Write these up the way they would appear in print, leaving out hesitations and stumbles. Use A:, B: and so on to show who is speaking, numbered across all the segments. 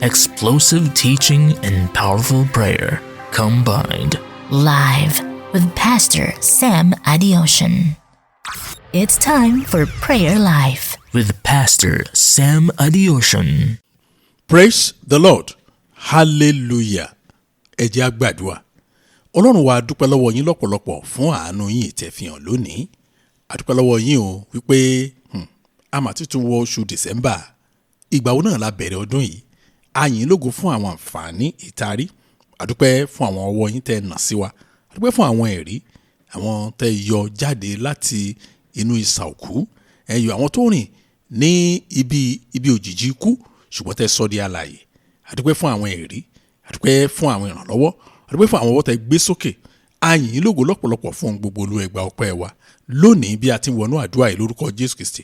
A: Explosive teaching and powerful prayer combined.
B: Live with Pastor Sam Adeosun. It's time for Prayer Life
A: with Pastor Sam Adeosun.
C: Praise the Lord. Hallelujah. Ẹ jẹ́ á gbàdúrà. Ọlọ́run wa dúpẹ́ lọ́wọ́ yín lọ́pọ̀lọpọ̀ fún àánú yín tẹ́ fi hàn lónìí. A dúpẹ́ lọ́wọ́ yín o wípé a máa ti tún wọ oṣù December. Ìgbà wo náà la bẹ̀rẹ̀ ọdún yìí. A yìn lógo fún àwọn àǹfààní ìtarí. A dúpẹ́ fún àwọn ọwọ́ yín tẹ́ nà sí wa. A dúpẹ́ fún àwọn ẹ̀rí. Àwọn tẹ́ yọ jáde láti inú ìsà òkú. Ẹ yọ àwọn tó rìn ní ibi òjìji ikú ṣùgbọ́n tẹ́ sọ di alààyè. A dúpẹ́ fún àwọn ẹ̀rí. A dúpẹ́ fún àwọn ìrànlọ́wọ́. A dúpẹ́ fún àwọn ọwọ́ tẹ́ gbé sókè. A yìn lógo lọ́pọ̀lọpọ̀ fún gbogbo olúẹgbà ọpẹ́ wa. Lónìí bí a ti ń wọnú àdúrà yìí lórúkọ Jésù Kristi,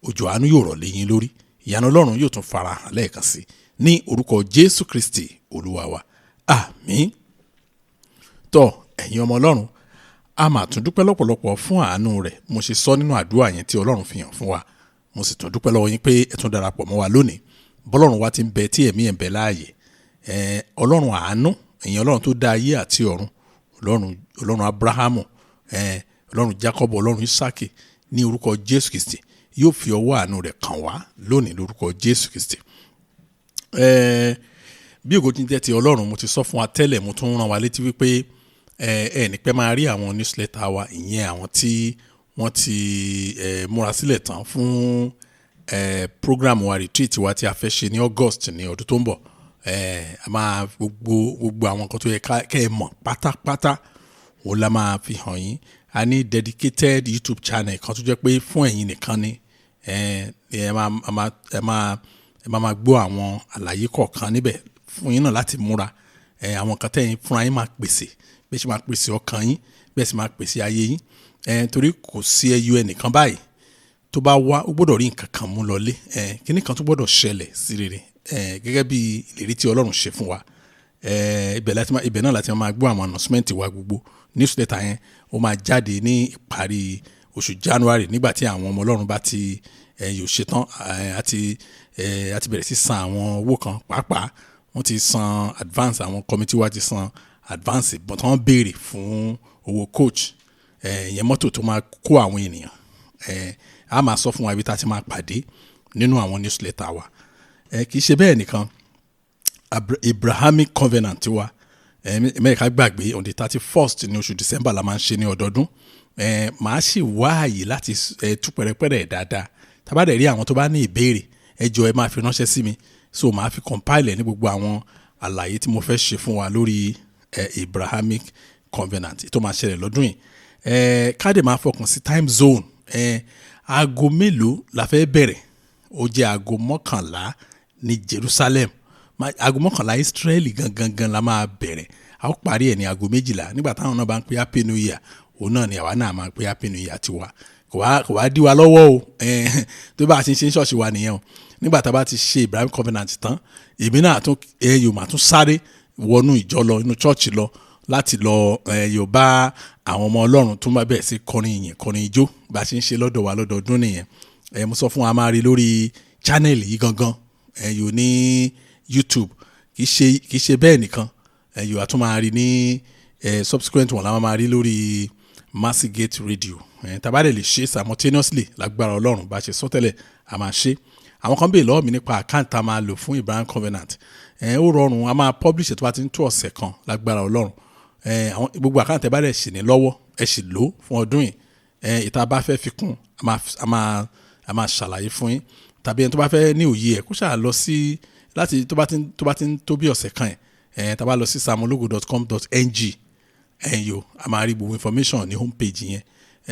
C: òjò àánú yóò rọ̀ lé yín lórí. Ìyanu Ọlọ́run yóò tún farahàn lẹ́ẹ̀kan sí ní orúkọ Jésù Kristi Olúwa wa. Àmín. Tọ́ ẹ̀yin ọmọ Ọlọ́run, a máa tún dúpẹ́ lọ́pọ̀lọpọ̀ fún àánú rẹ̀. Mo ṣe sọ nínú àdúrà yẹn tí Ọlọ́run fi hàn fún wa. Mo sì tún dúpẹ́ lọ́wọ́ yín pé ẹ tún darapọ̀ mọ́ wa lónìí. Bọ́lọ́run wa ti ń bẹ tí ẹ̀mí ẹ̀ ń bẹ láàyè. Ọlọ́run àánú, ẹ̀yin Ọlọ́run tó dá ayé àti ọ̀run. Ọlọ́run Abrahamu, Ọlọ́run Jacob, Ọlọ́run Isaki, ní orúkọ Jésù Kristi yóò fi ọwọ́ àánú rẹ̀ kàn wá lónìí lórúkọ Jésù Kristi. Bí ògo ti ń jẹ́ ti Ọlọ́run, mo ti sọ fún wa tẹ́lẹ̀, mo tún rán wa létí wípé ní pẹ́ máa rí àwọn newsletter wa, ìyẹn àwọn tí wọ́n ti múra sílẹ̀ tán fún program wa retreat wa tí a fẹ́ ṣe ní August ní ọdún tó ń bọ̀. A máa gbogbo àwọn nǹkan tó yẹ kẹ́ ẹ mọ̀ pátápátá òun la máa fi hàn yín. A ní dedicated YouTube channel kan tó jẹ́ pé fún ẹ̀yin nìkan ni ẹ máa gbọ́ àwọn àlàyé kọ̀ọ̀kan níbẹ̀ fún yín náà láti múra. Àwọn nǹkan tẹ́yin fúnra yín máa pèsè, bẹ́ẹ̀ sì máa pèsè ọkàn yín, bẹ́ẹ̀ sì máa pèsè ayé yín. Torí kò sí ẹyọ ẹnìkan báyìí tó bá wá ó gbọ́dọ̀ rí nǹkan kan mú lọlé. Kíní kan tó gbọ́dọ̀ ṣẹlẹ̀ sí rere gẹ́gẹ́ bí ìlérí tí Ọlọ́run ṣe fún wa. Ibẹ̀ náà láti máa gbọ́ àwọn announcement wa gbogbo. Newsletter yẹn ó máa jáde ní ìparí oṣù January nígbà tí àwọn ọmọ Ọlọ́run bá ti yóò ṣetán àti bẹ̀rẹ̀ sí san àwọn owó kan pàápàá. Wọ́n ti san advance, àwọn committee wa ti san advance, but wọ́n béèrè fún owó coach. Ìyẹn mọ́tò tó máa kó àwọn ènìyàn. A máa sọ fún wa ibi tá a ti máa pàdé nínú àwọn newsletter wa. Kì í ṣe bẹ́ẹ̀ nìkan. Abrahamic covenant wa Amẹ́ríkà gbàgbé on the 31st ní oṣù December la máa ń ṣe ní ọdọọdún. Màá sì wá àyè láti tú pẹ̀rẹ̀pẹ̀rẹ̀ dáadáa. Tá bá dẹ̀ rí àwọn tó bá ní ìbéèrè ẹ jọ̀ọ́ ẹ máa fi ránṣẹ́ sí mi, so màá fi compile ní gbogbo àwọn àlàyé tí mo fẹ́ ṣe fún wa lórí Abrahamic covenant tó máa ṣẹlẹ̀ lọ́dún yìí. Káde máa fọkàn sí time zone. Aago mélòó la fẹ́ bẹ̀rẹ̀? Ó jẹ́ aago 11 ní Jerusalem. Aago 11 Israeli gangan la máa bẹ̀rẹ̀. A ó parí ẹ̀ ní aago 12 nígbà táwọn náà bá ń pe happy new year. Òun náà ni àwa náà máa ń pe happy new year tiwa. Kò wá dí wa lọ́wọ́ o. Tó bá a ti ń ṣe ṣọ́ọ̀ṣì wa nìyẹn o. Nígbà tá a bá ti ṣe Abraham covenant tán, èmi náà yóò máa tún sáré wọnú ìjọ lọ, inú church lọ láti lọ yóò bá àwọn ọmọ Ọlọ́run tó máa bẹ̀rẹ̀ sí kọrin ìyìn, kọrin ijó bá a ṣe ń ṣe lọ́dọ̀ wa lọ́dọọdún nìyẹn. Mo sọ fún wa máa rí lórí channel yìí gangan yóò ní YouTube. Kì í ṣe bẹ́ẹ̀ nìkan. Yóò àtún máa rí ní subsequent one la máa rí lórí Mercy Gate Radio. Tàbá dẹ̀ lè ṣe simultaneously lágbára Ọlọ́run bá ṣe sọ tẹ́lẹ̀ a máa ṣe. Àwọn kan béèrè lọ́wọ́ mi nípa account tá a máa lò fún Abraham covenant. Ó rọrùn, a máa publish ẹ̀ tó bá ti ń tó ọ̀sẹ̀ kan lágbára Ọlọ́run. Gbogbo account tẹ́ bá dẹ̀ ṣì ní lọ́wọ́ ẹ sì lò fún ọdún yìí. Ìta bá fẹ́ fi kún a máa ṣàlàyé fún yín. Tàbí ẹni tó bá fẹ́ ní òye ẹ̀ kó ṣáà lọ sí láti tó bá ti ń tó bí ọ̀sẹ̀ kan tá bá lọ sí samologo.com.ng a máa rí gbogbo information ní homepage yẹn.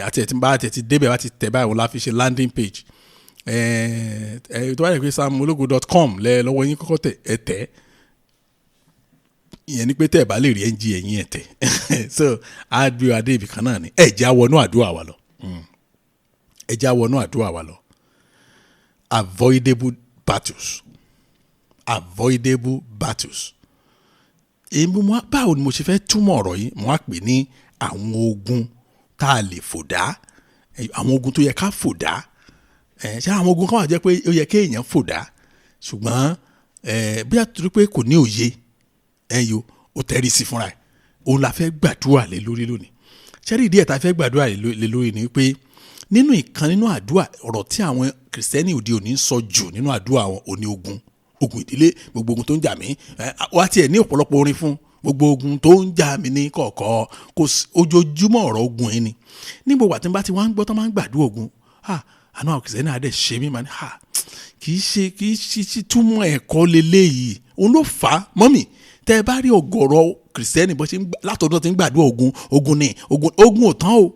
C: Àti ẹ̀ tí bá ti débẹ̀ bá ti tẹ̀ báyìí wọ́n la fi ṣe landing page. Tó bá yẹ pé samologo.com lọ́wọ́ yín kọ́kọ́ tẹ̀ ìyẹn ni pé tẹ̀ bá lè rí ng ẹ̀yìn ẹ̀ tẹ̀. So a gbé adé ibì kan náà ni ẹ̀jẹ̀ àwọnú àdúrà wa lọ. Avoidable battles. Báwo ni mo ṣe fẹ́ túmọ̀ ọ̀rọ̀ yìí? Mo wá pè ní àwọn ogun tá a lè fò dá, àwọn ogun tó yẹ ká fò dá. Ṣé àwọn ogun kan wà jẹ́ pé ó yẹ kéèyàn fò dá ṣùgbọ́n bí a torí pé kò ní òye ẹ̀yọ́ ó tẹ́rí sí fúnra ẹ̀ òun la fẹ́ gbàdúrà lé lórí lónìí. ṣẹ́rí ìdí ẹ̀ tá a fẹ́ gbàdúrà lé lórí ni pé nínú àdúrà ọ̀rọ̀ tí àwọn kìrìsìtẹ́nì òde òní ń sọ jù nínú àdúrà wọn òní ogun ìdílé, gbogbo ogun tó ń jà mí wá tiẹ̀ ní ọ̀pọ̀lọpọ̀ orin fún gbogbo ogun tó ń jà mí ní kọ̀ọ̀kọ̀ kò ojoojúmọ́ ọ̀rọ̀ ogun yìí ni. ní gbogbo àti bá ti wá ń gbọ́ tó máa ń gbàdúrà ogun àná àwọn kìrìsìtẹ́nì àdẹ̀ ṣe mí máa ní kì í ṣe túmọ̀ ẹ̀kọ́ leléyìí. òun ló fà á mọ́mì tẹ́ ẹ bá rí ọ̀gọ̀rọ̀ kìrìsìtẹ́nì bó ṣe látọ̀dọ̀ ti ń gbàdúrà ogun ò tán o.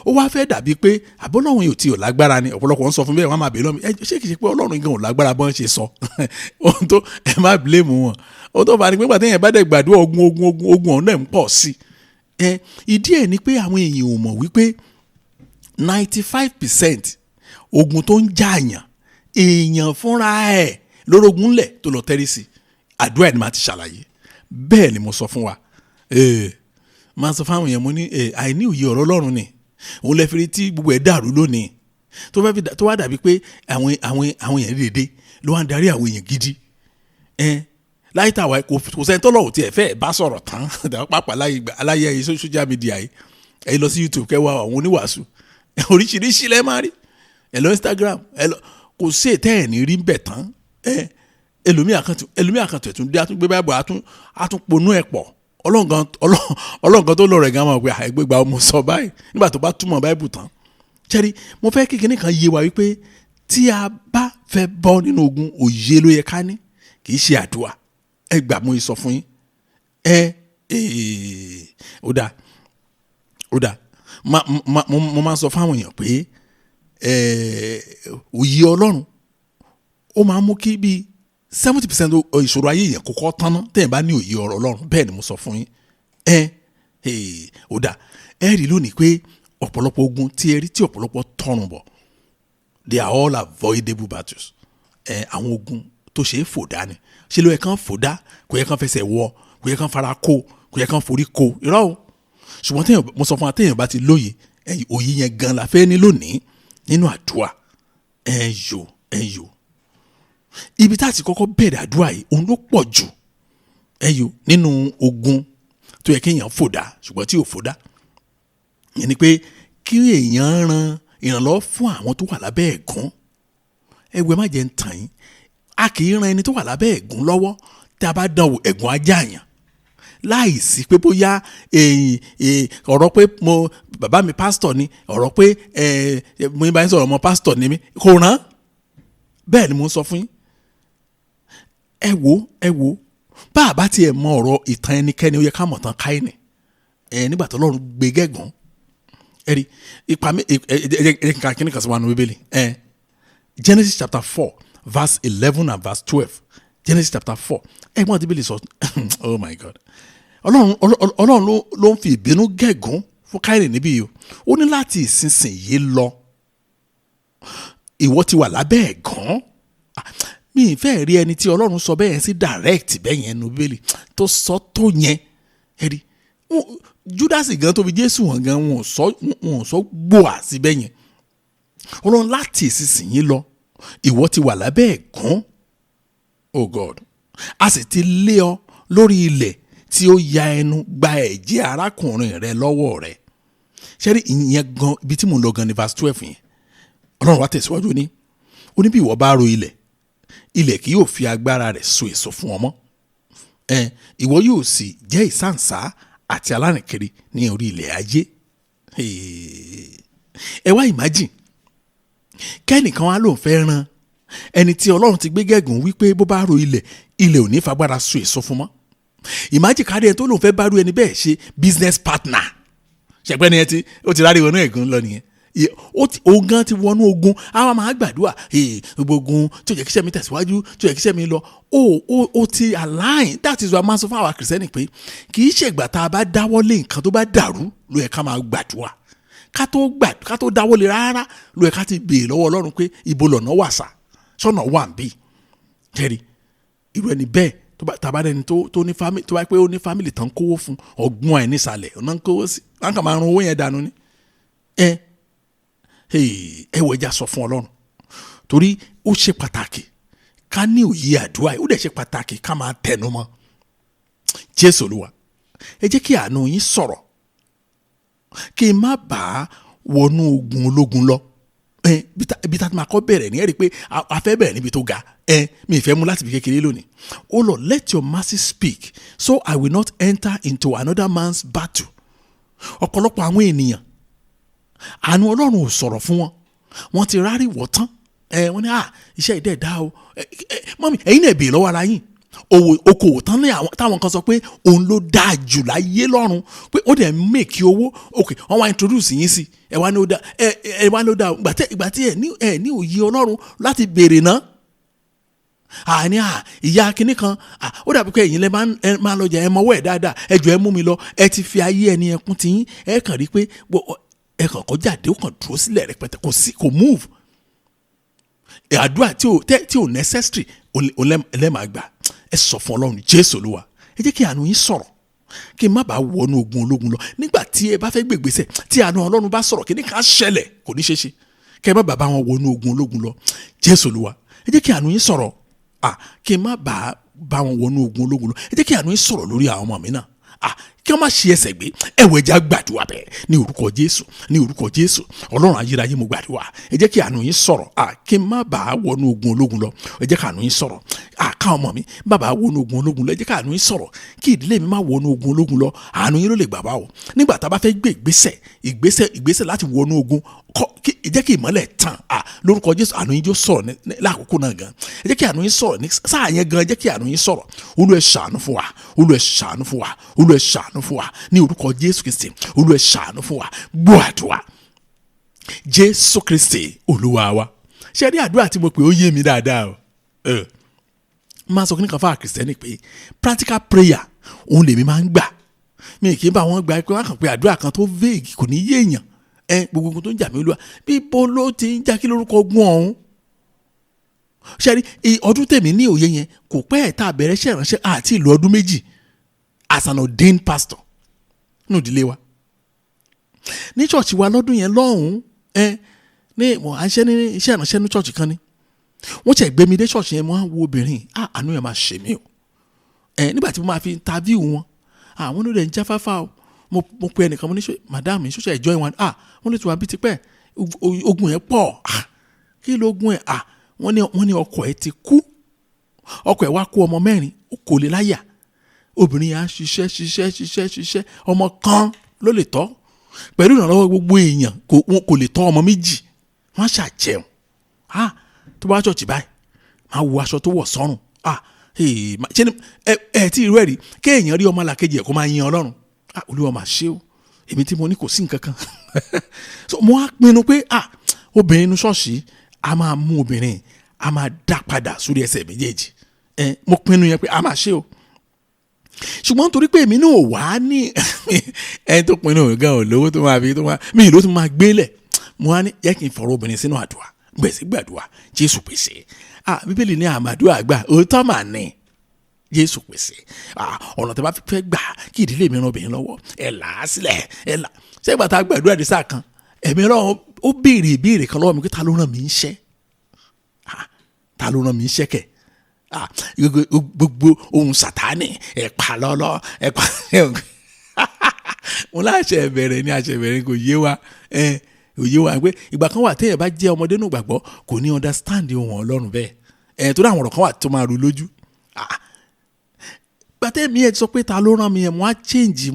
C: ó wá fẹ́ dàbí pé àbọ́lọ́run yóò ti ò lágbára ni ọ̀pọ̀lọpọ̀ ń sọ fún bẹ́ẹ̀ wọ́n máa bèèrè lọ́mí ṣé kìí ṣe pé ọlọ́run gan ò lágbára bọ́n ṣe sọ ohun tó ẹ má blame wọn ohun tó fà ní pé pàtẹ́ yẹn bá dẹ̀ gbàdúrà ogun ọ̀hún náà ń pọ̀ sí i. ìdí ẹ̀ ni pé àwọn èèyàn ò mọ̀ wípé 95% ogun tó ń jà èèyàn fúnra ẹ̀ lórógun lẹ̀ tó lọ tẹ́rí sí àdúrà ẹ̀ ni màá ti ṣàlàyé. bẹ́ẹ̀ ni mo sọ fún wa máa sọ fáwọn èèyàn mo ní àìní òye ọ̀rọ̀ ọlọ́run ni òun lè fi rí tí gbogbo ẹ̀ dàrú lónìí tó wá dàbí pé àwọn èèyàn dédé ló wá ń darí àwọn èèyàn gidi láyé tàwa kò sẹ́ni tọ́lọ̀ tí ẹ̀ fẹ́ bá sọ̀rọ̀ tán pàápàá aláyé ayé social media yìí ẹ lọ sí YouTube kẹwàá àwọn oníwàásù oríṣiríṣi lẹ́ẹ̀ máa rí ẹ lọ Instagram kò sí ètẹ́ ẹ̀ ní rí bẹ̀ tán ẹlòmíà kan tẹ̀tún dé àtúngbé báyìí àtúnponú ẹ̀ pọ̀ ọlọ́ngàn tó lọ rẹ̀ gan-an pé àìgbégbá ọmọ sọ báyìí nígbà tó bá túmọ̀ báìbù tán. ṣẹ́rí mo fẹ́ kí kinní kan yé wa wípé tí a bá fẹ́ bọ́ nínú ogun òye ló yẹ ká ní kì í ṣe àdúrà ẹ gbà mú sọ fún yín ó dáa mo máa ń sọ fáwọn èèyàn pé òye ọlọ́run ó máa ń mú kí bíi 70% ìṣòro ayé yẹn kókó tán ná tẹ́yìn bá ní òye ọ̀rọ̀ ọlọ́run bẹ́ẹ̀ ni mo sọ fún yín ó dà ẹ rí lónìí pé ọ̀pọ̀lọpọ̀ ogun tí ẹ rí tí ọ̀pọ̀lọpọ̀ tọrùn bọ̀ they are all avoidable battles àwọn ogun tó ṣe é fò dá ni ṣe ló yẹ kán fò dá kò yẹ kán fẹsẹ̀ wọ kò yẹ kán fara kó kò yẹ kán forí kó irọ́ o ṣùgbọ́n mo sọ fún wa téèyàn bá ti lóye òye yẹn gan la fẹ́ ní lónìí nínú àdúrà ẹ̀yọ̀ ibi tá a ti kọ́kọ́ bẹ̀rẹ̀ àdúrà yìí òun ló pọ̀ jù nínú ogun tó yẹ kéèyàn fòdá ṣùgbọ́n tí ò fòdá yẹn ni pé kí èèyàn ran ìrànlọ́wọ́ fún àwọn tó wà lábẹ́ ẹ̀gún ẹgbẹ́ má jẹ́ ń tàn yín a kì í ran ẹni tó wà lábẹ́ ẹ̀gún lọ́wọ́ tí a bá dánwò ẹ̀gún ajá yàn láì sí pé bóyá ọ̀rọ̀ pé bàbá mi pásítọ̀ ni ọ̀rọ̀ pé mo bá ń sọ̀rọ̀ ọmọ pásítọ̀ ni mi kò rán bẹ́ẹ̀ ni mo ń sọ fún yín ẹ wo bá a bá tiẹ̀ mọ ọ̀rọ̀ ìtàn ẹnikẹ́ni ó yẹ ká mọ̀ tán Káínì nígbà tó lọ́run gbé gẹ́gùn ẹ̀rí ipa mi ẹ̀ka kíní kan sí wa nínú Bíbélì Genesis chapter 4 verse 11 and verse 12 Genesis chapter 4 ẹ̀gbọ́n àti Bíbélì sọ oh my God ọlọ́run ló ń fi ìbínú gẹ́gùn fún Káínì níbí yìí ó ní láti ìsinsìnyí lọ ìwọ ti wà lábẹ́ ẹ̀gàn mi ì fẹ́ rí ẹni tí ọlọ́run sọ bẹ́ẹ̀ sí direct bẹ́ẹ̀ yẹn nu Bíbélì tó sọ tó yẹn ẹ̀rí Júdásì gan tó fi Jésù hàn gan wọn ò sọ gbòà sí bẹ́ẹ̀ yẹn ọlọ́run láti ìsinsìnyí lọ ìwọ ti wà lábẹ́ ẹ̀gàn oh God a sì ti lé ọ lórí ilẹ̀ tí ó ya ẹnu gba ẹ̀jẹ̀ arákùnrin rẹ lọ́wọ́ rẹ ṣẹ́rí ìyẹn gan ibi tí mo lọ gan ní verse 12 yẹn ọlọ́run wá tẹ̀síwájú ní ó ní bí ìwọ bá ro ilẹ̀ kì yóò fi agbára rẹ̀ so èso fún ọ mọ́ ìwọ yóò sì jẹ́ ìsáǹsá àti alárìnkiri ní orí ilẹ̀ ayé ẹ wá imagine kẹ́nìkan wá lóun fẹ́ ran ẹni tí ọlọ́run ti gbé gẹ́gùn wípé bó bá ro ilẹ̀ ò ní fagbára so èso fún mọ́ imagine kárí ẹni tó lóun fẹ́ bá rú ẹni bẹ́ẹ̀ ṣe business partner ṣẹ̀gbẹ́ ni ẹ ti ó ti rárí wọnú ẹ̀gún lọ nìyẹn òun gan ti wọnú ogun àwọn máa gbàdúrà gbogbo ogun tí ó yẹ kíṣẹ́ mi tẹ̀síwájú tí ó yẹ kíṣẹ́ mi lọ ó ti align that is why máa sọ fún àwọn kìrìsìtẹ́nì pé kì í ṣègbà tá a bá dáwọ́lé nǹkan tó bá dàrú ló yẹ ká máa gbàdúrà ká tó dáwọ́lé rárá ló yẹ ká ti béèrè lọ́wọ́ Ọlọ́run pé ibo lọ̀nà wà sá sọ́nà wà ń bì kẹ́rì irú ẹni bẹ́ẹ̀ tàbá ẹni tó ní family tó bá pé ó ní family tán kówó fún ọgbọ́n ẹ̀ nísàlẹ̀ ọ̀nà ń kówó sí láǹkà máa rún owó yẹn dànù ni ẹ wọ ẹja sọ fún Ọlọ́run torí ó ṣe pàtàkì ká ní òye àdúrà ó dẹ̀ ṣe pàtàkì ká máa tẹnu mọ́. Jésù Olúwa, ẹ jẹ́ kí àánú yín sọ̀rọ̀ kí n má bàa wọnú ogun ológun lọ. Ibi tá a máa kọ́ bẹ̀rẹ̀ ní ẹ rí i pé a fẹ́ bẹ̀rẹ̀ níbi tó ga. Mi ì fẹ́ mú láti ibi kékeré lónìí. Oh Lord, let your mercy speak so I will not enter into another man's battle. Ọ̀pọ̀lọpọ̀ àwọn ènìyàn àánú Ọlọ́run ò sọ̀rọ̀ fún wọn. Wọ́n ti rárí wọ̀ tán. Wọ́n ní iṣẹ́ ìdẹ́ ẹ̀dá o. Mọ́mí ẹ̀yin náà bèè lọ́wọ́ ara yín. Okòwò tán ní táwọn kan sọ pé òun ló dáa jù láyé lọ́run pé ó dẹ̀ make owó. Ok, wọ́n wá introduce yín sí ẹ wá ní ó dáa ìgbà tí ẹ ní òye Ọlọ́run láti béèrè náà. Àní ìyá kinní kan ó dàbí pé ẹ̀yin lẹ máa lọ jẹ ẹ mọ́wọ́ ẹ̀ dáadáa ẹ jọ̀ọ́ ẹ mú mi lọ ẹ ti fi ayé ẹni ẹkún ti yín ẹ kàn rí pé ẹ kàn kọjá dé ó kàn dúró sílẹ̀ rẹpẹtẹ kò move. Àdúrà tí ò necessary ẹlẹ́màá gbà. Ẹ sọ fún Ọlọ́run Jésù Olúwa, ẹ jẹ́ kí àánú yín sọ̀rọ̀ kí n má bàa wọnú ogun ológun lọ. Nígbà tí ẹ bá fẹ́ gbègbèsẹ̀ tí àánú Ọlọ́run bá sọ̀rọ̀ kí ní ká ṣẹlẹ̀ kò ní ṣeé ṣe kí ẹ má bàa bá wọn wọnú ogun ológun lọ. Jésù Olúwa, ẹ jẹ́ kí àánú yín sọ̀rọ̀ kí n má bàa bá wọn wọnú ogun ológun lọ. Ẹ jẹ́ kí àánú yín sọ̀rọ̀ lórí àwọn ọmọ mi náà kí wọ́n má ṣe ẹsẹ̀ gbé. Ẹ̀wọ̀ ẹja gbàdúrà bẹ́ẹ̀ ní orúkọ Jésù ní orúkọ Jésù. Ọlọ́run ayérayé mo gbàdúrà ẹ jẹ́ kí àánú yín sọ̀rọ̀ kí n má bàa wọnú ogun ológun lọ. Ẹ jẹ́ kí àánú yín sọ̀rọ̀ ká ọmọ mi má bàa wọnú ogun ológun lọ. Ẹ jẹ́ kí àánú yín sọ̀rọ̀ kí ìdílé mi má wọnú ogun ológun lọ. Àánú yín ló lè gbà wá o. Nígbà tá a bá fẹ́ gbé ìgbésẹ̀ láti wọnú ogun ẹ jẹ́ kí ìmọ́lẹ̀ tàn lórúkọ Jésù. Àánú yín jó sọ̀rọ̀ lákòókò náà gan. Ẹ jẹ́ kí àánú yín sọ̀rọ̀ ní sáà yẹn gan. Ẹ jẹ́ kí àánú yín sọ̀rọ̀. Olúwa ẹ ṣàánú fún wa, Olúwa ẹ ṣàánú fún wa, Olúwa ẹ ṣàánú fún wa ní orúkọ Jésù Kristi. Olúwa ẹ ṣàánú fún wa. Gbọ́ àdúrà Jésù Kristi Olúwa wa. Ṣé rí àdúrà tí mo pè ó yé mi dáadáa o. Máa sọ kí nìkan fáwọn Kristẹni pé practical prayer òun lèmi máa ń gbà. Mi kì í bá wọn gba pé wọn kàn pé àdúrà kan tó vague kò ní yé èèyàn. Gbogbo tó ń jà mí Olúwa bíbo ló ti ń já kí lórúkọ ogun ọ̀hún. Ṣé rí ọdún tèmi ní òye yẹn kò pẹ́ ẹ̀ tá a bẹ̀rẹ̀ iṣẹ́ ìránṣẹ́ àti ìlú ọdún méjì as an ordained pastor nínú ìdílé wa. Ní ṣọ́ọ̀ṣì wa lọ́dún yẹn lọ́hùn-ún ní à ń ṣe ní iṣẹ́ ìránṣẹ́ ní ṣọ́ọ̀ṣì kan ni. Wọ́n ṣe gbé mi dé ṣọ́ọ̀ṣì yẹn mo á wo obìnrin àánú yẹn máa ṣe mí o. Nígbà tí mo máa fi interview wọn àwọn ló dẹ̀ ń jáfáfá o. Mo pe ẹnìkan mo ní madam ṣọ́ọ̀ṣì ẹ̀jọ́ ìwọ̀n wọ́n lè tún wá bí tipẹ́ ogun yẹn pọ̀ kí ló ogun ẹ̀ wọ́n ní ọkọ ẹ̀ ti kú ọkọ ẹ̀ wá kó ọmọ 4 kò lè láyà. Obìnrin yẹn á ṣiṣẹ́ ọmọ kan ló lè tọ́ pẹ̀lú ìrànlọ́wọ́ gbogbo èèyàn kò lè tọ́ ọmọ 2 wọ́n ṣàjẹun tó bá ṣọ́ọ̀ṣì báyìí máa wo aṣọ tó wọ̀ sọ́rùn ṣé ẹ tí irú ẹ̀ rí kéèyàn rí ọmọ làkejì ẹ̀ kó máa yin Ọlọ́run Olúwa máa ṣe o èmi tí mo ní kò sí nǹkan kan. So mo á pinnu pé obìnrin inú ṣọ́ọ̀ṣì a máa mú obìnrin a máa dá padà sórí ẹsẹ̀ méjèèjì. Mo pinnu yẹn pé a máa ṣe o. Ṣùgbọ́n torí pé èmi náà wà ní ẹni tó pinnu gan olówó tó máa fi tó máa mi ìlú tó máa gbélẹ̀ mo á ní yẹ kí n fọ̀rọ̀ obìnrin sínú àdúrà gbèsè gbàdúrà Jésù pèsè. Bíbélì ní àmàdúrà gbà òótọ́ mà ní Jésù pèsè. Ọ̀nà tó bá fẹ́ gbà kí ìdílé mi ràn obìnrin lọ́wọ́ ẹ là á sílẹ̀ ẹ là. Ṣé ìgbà tá a gbàdúrà dé sáà kan ẹ̀mí Ọlọ́run ó béèrè ìbéèrè kan lọ́wọ́ mi pé ta ló rán mi iṣẹ́ ta ló rán mi iṣẹ́ kẹ̀. Gbogbo ohun Sátánì ẹ̀pà lọ́lọ́ ẹ̀pà mo láṣẹ ìbẹ̀rẹ̀ ní àṣẹ ìbẹ̀rẹ̀ kò yé wa òye wa pé ìgbà kan wà téèyàn bá jẹ́ ọmọdé nù gbàgbọ́ kò ní understand ohun Ọlọ́run bẹ́ẹ̀ tó dáwọn ọ̀rọ̀ kan wà tó máa rú lójú. Gbàtẹ́ mi ẹ̀ sọ pé ta ló rán mi ẹ̀ mo á change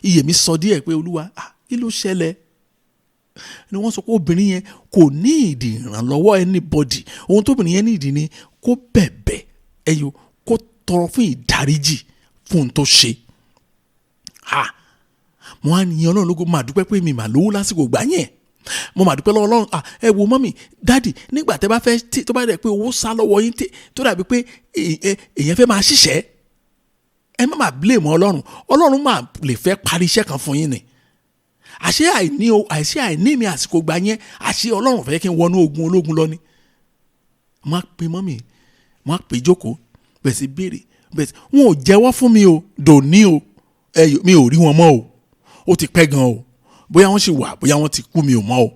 C: iye mi sọ díẹ̀ pé Olúwa kí ló ṣẹlẹ̀ ni wọ́n sọ pé obìnrin yẹn kò ní ìdí ìrànlọ́wọ́ anybody ohun tóbìnrin yẹn ní ìdí ni kó bẹ̀bẹ̀ kó tọrọ fún ìdáríjì fún ohun tó ṣe. Mo á ní Ọlọ́run lógo máa dúpẹ́ pé mi mà lówó lásìkò gbà yẹn mo máa dúpẹ́ lọ́wọ́ Ọlọ́run ẹ wo mọ́mì dáàdì nígbà tẹ́ bá fẹ́ tó bá dẹ̀ pé owó sá lọ́wọ́ yín tó dàbí pé èèyàn fẹ́ máa ṣiṣẹ́ ẹ má máa blame Ọlọ́run máa lè fẹ́ parí iṣẹ́ kan fún yín ni. Àṣé àìní mi àsìkò gbà yẹn àṣé Ọlọ́run fẹ́ kí n wọnú ogun ológun lọ ni. Mo á pe mọ́mì mo á pe jókòó bẹ̀ sí béèrè bẹ̀ wọn ò jẹ́wọ́ fún mi o dòní o mi ò rí wọn mọ́ o ó ti pẹ́ gan o bóyá wọ́n ṣì wà bóyá wọ́n ti kú mi ò mọ̀ o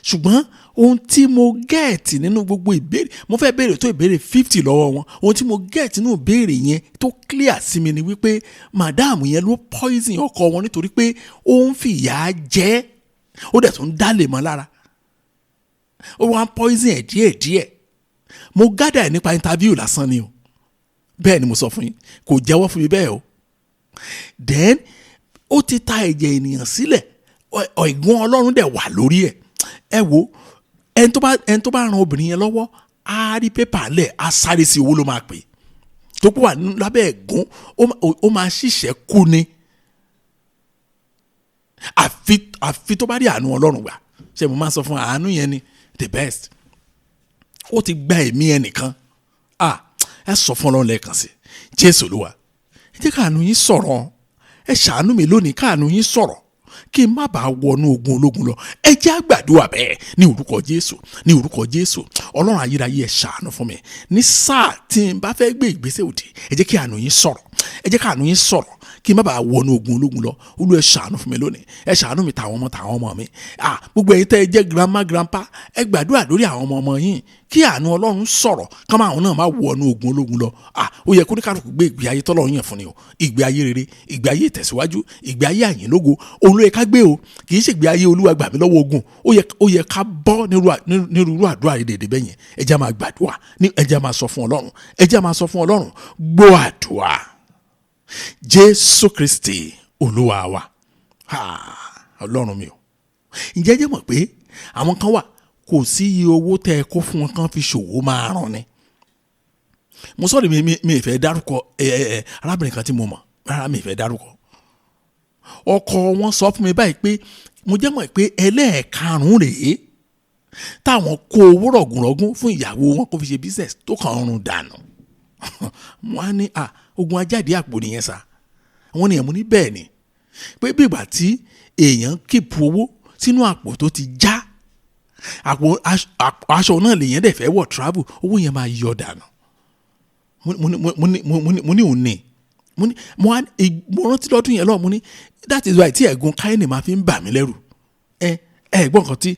C: ṣùgbọ́n ohun tí mo gẹ̀ẹ́tì nínú gbogbo ìbéèrè, mo fẹ́ béèrè tó ìbéèrè 50 lọ́wọ́ wọn, ohun tí mo gẹ̀ẹ́tì nínú ìbéèrè yẹn tó clear sí mi ni wípé madam yẹn ló poison ọkọ wọn nítorí pé ó ń fìyà jẹ, ó dẹ̀ tún dálè mọ́ lára, ó wá ń poison ẹ̀ díẹ̀díẹ̀. Mo gádà ẹ̀ nípa interview lásán ni o, bẹ́ẹ̀ ni mo sọ fún yín, kò jẹ́wọ́ fún mi bẹ́ẹ̀ o. Then ó ti ta ẹ̀jẹ̀ ènìyàn sílẹ̀, ẹ̀gún Ọlọ́run dẹ̀ wà lórí ẹ̀. Ẹ wo, ẹni tó bá ran obìnrin yẹn lọ́wọ́ á rí pépà lẹ̀, á sáré sí owó ló máa pè, tó kó wà lábẹ́ ẹ̀gún ó máa ṣiṣẹ́ kú ni, àfi tó bá rí àánú Ọlọ́run gbà. Ṣé mo máa sọ fún àánú yẹn ni the best. Ó ti gba ẹ̀mí ẹnìkan, ẹ sọ fún Ọlọ́run lẹ́ẹ̀kan sí, Jésù Olúwa, ẹ jẹ́ káàánú yín sọ̀rọ̀, ẹ ṣàánú mi lónìí, káàánú yín sọ̀rọ̀ kí n má bàa wọnú ogun ológun lọ. Ẹ jẹ́ á gbàdúrà bẹ́ẹ̀ ní orúkọ Jésù, ní orúkọ Jésù. Ọlọ́run ayérayé, ẹ ṣàánú fún mi ní sáà tí n bá fẹ́ gbé ìgbésẹ̀ òdì. Ẹ jẹ́ kí àánú yín sọ̀rọ̀, ẹ jẹ́ káàánú yín sọ̀rọ̀ kí n má bàa wọnú ogun ológun lọ. Olú ẹ ṣàánú fún mi lónìí, ẹ ṣàánú mi tàwọn ọmọ mi. Gbogbo ẹ̀yin tẹ́ ẹ jẹ́ grandma grandpa, ẹ gbàdúrà lórí àwọn ọmọ yín kí àánú Ọlọ́run sọ̀rọ̀ ká máa àwọn náà má wọnú ogun ológun lọ. Ó yẹ kó ní kálukú gbé ìgbé ayé tọ́lọ́run yàn fún ni o, ìgbé ayé rere, ìgbé ayé ìtẹ̀síwájú, ìgbé ayé àyìnlógo. Òun ló yẹ ká gbé o, kì í ṣe ìgbé ayé Olúwa gbà mí lọ́wọ́ ogun. Ó yẹ ká bọ́ nírúurú àdúrà dédé bẹ́yẹn. Ẹ jẹ́ máa gbàdúrà, ẹ jẹ́ máa sọ fún Ọlọ́run, ẹ jẹ́ máa sọ fún Ọlọ́run, gbọ́ àdúrà. Jésù Kristi Olúwa wa. Ọlọ́run mi o, ǹjẹ́ jẹ́ mọ̀ pé àwọn kan wà kò sí iye owó tẹ́ ẹ kó fún wọn kan fi ṣòwò máa ràn ni. Mo sọ̀rọ̀ mi ìfẹ́ dárúkọ arábìnrin kan tí mo mọ̀ rárá, mi ìfẹ́ dárúkọ. Ọkọ wọn sọ fún mi báyìí pé mo jẹ́ mọ̀ pé ẹlẹ́ẹ̀karùn-ún rèé táwọn kó owó rọ̀gùnrọ̀gùn fún ìyàwó wọn kó fi ṣe business tó kàn ń run dànù. Wọ́n á ní ogun ajáde àpò nìyẹn sá. Wọ́n ní ẹ̀mú ní bẹ́ẹ̀ ni pé bí ìgbà tí èèyàn kíìpù owó sínú àpò tó ti já, àpò aṣọ náà lèèyàn dẹ̀ fẹ́ wọ̀ travel, owó yẹn máa yọ dànù. Mo ní òun ni mo rántí lọ́dún yẹn lọ́wọ́, mo ní that is why tí ẹ̀gún Káínì máa fi ń bà mí lẹ́rù. Ẹ̀gbọ́n kan tí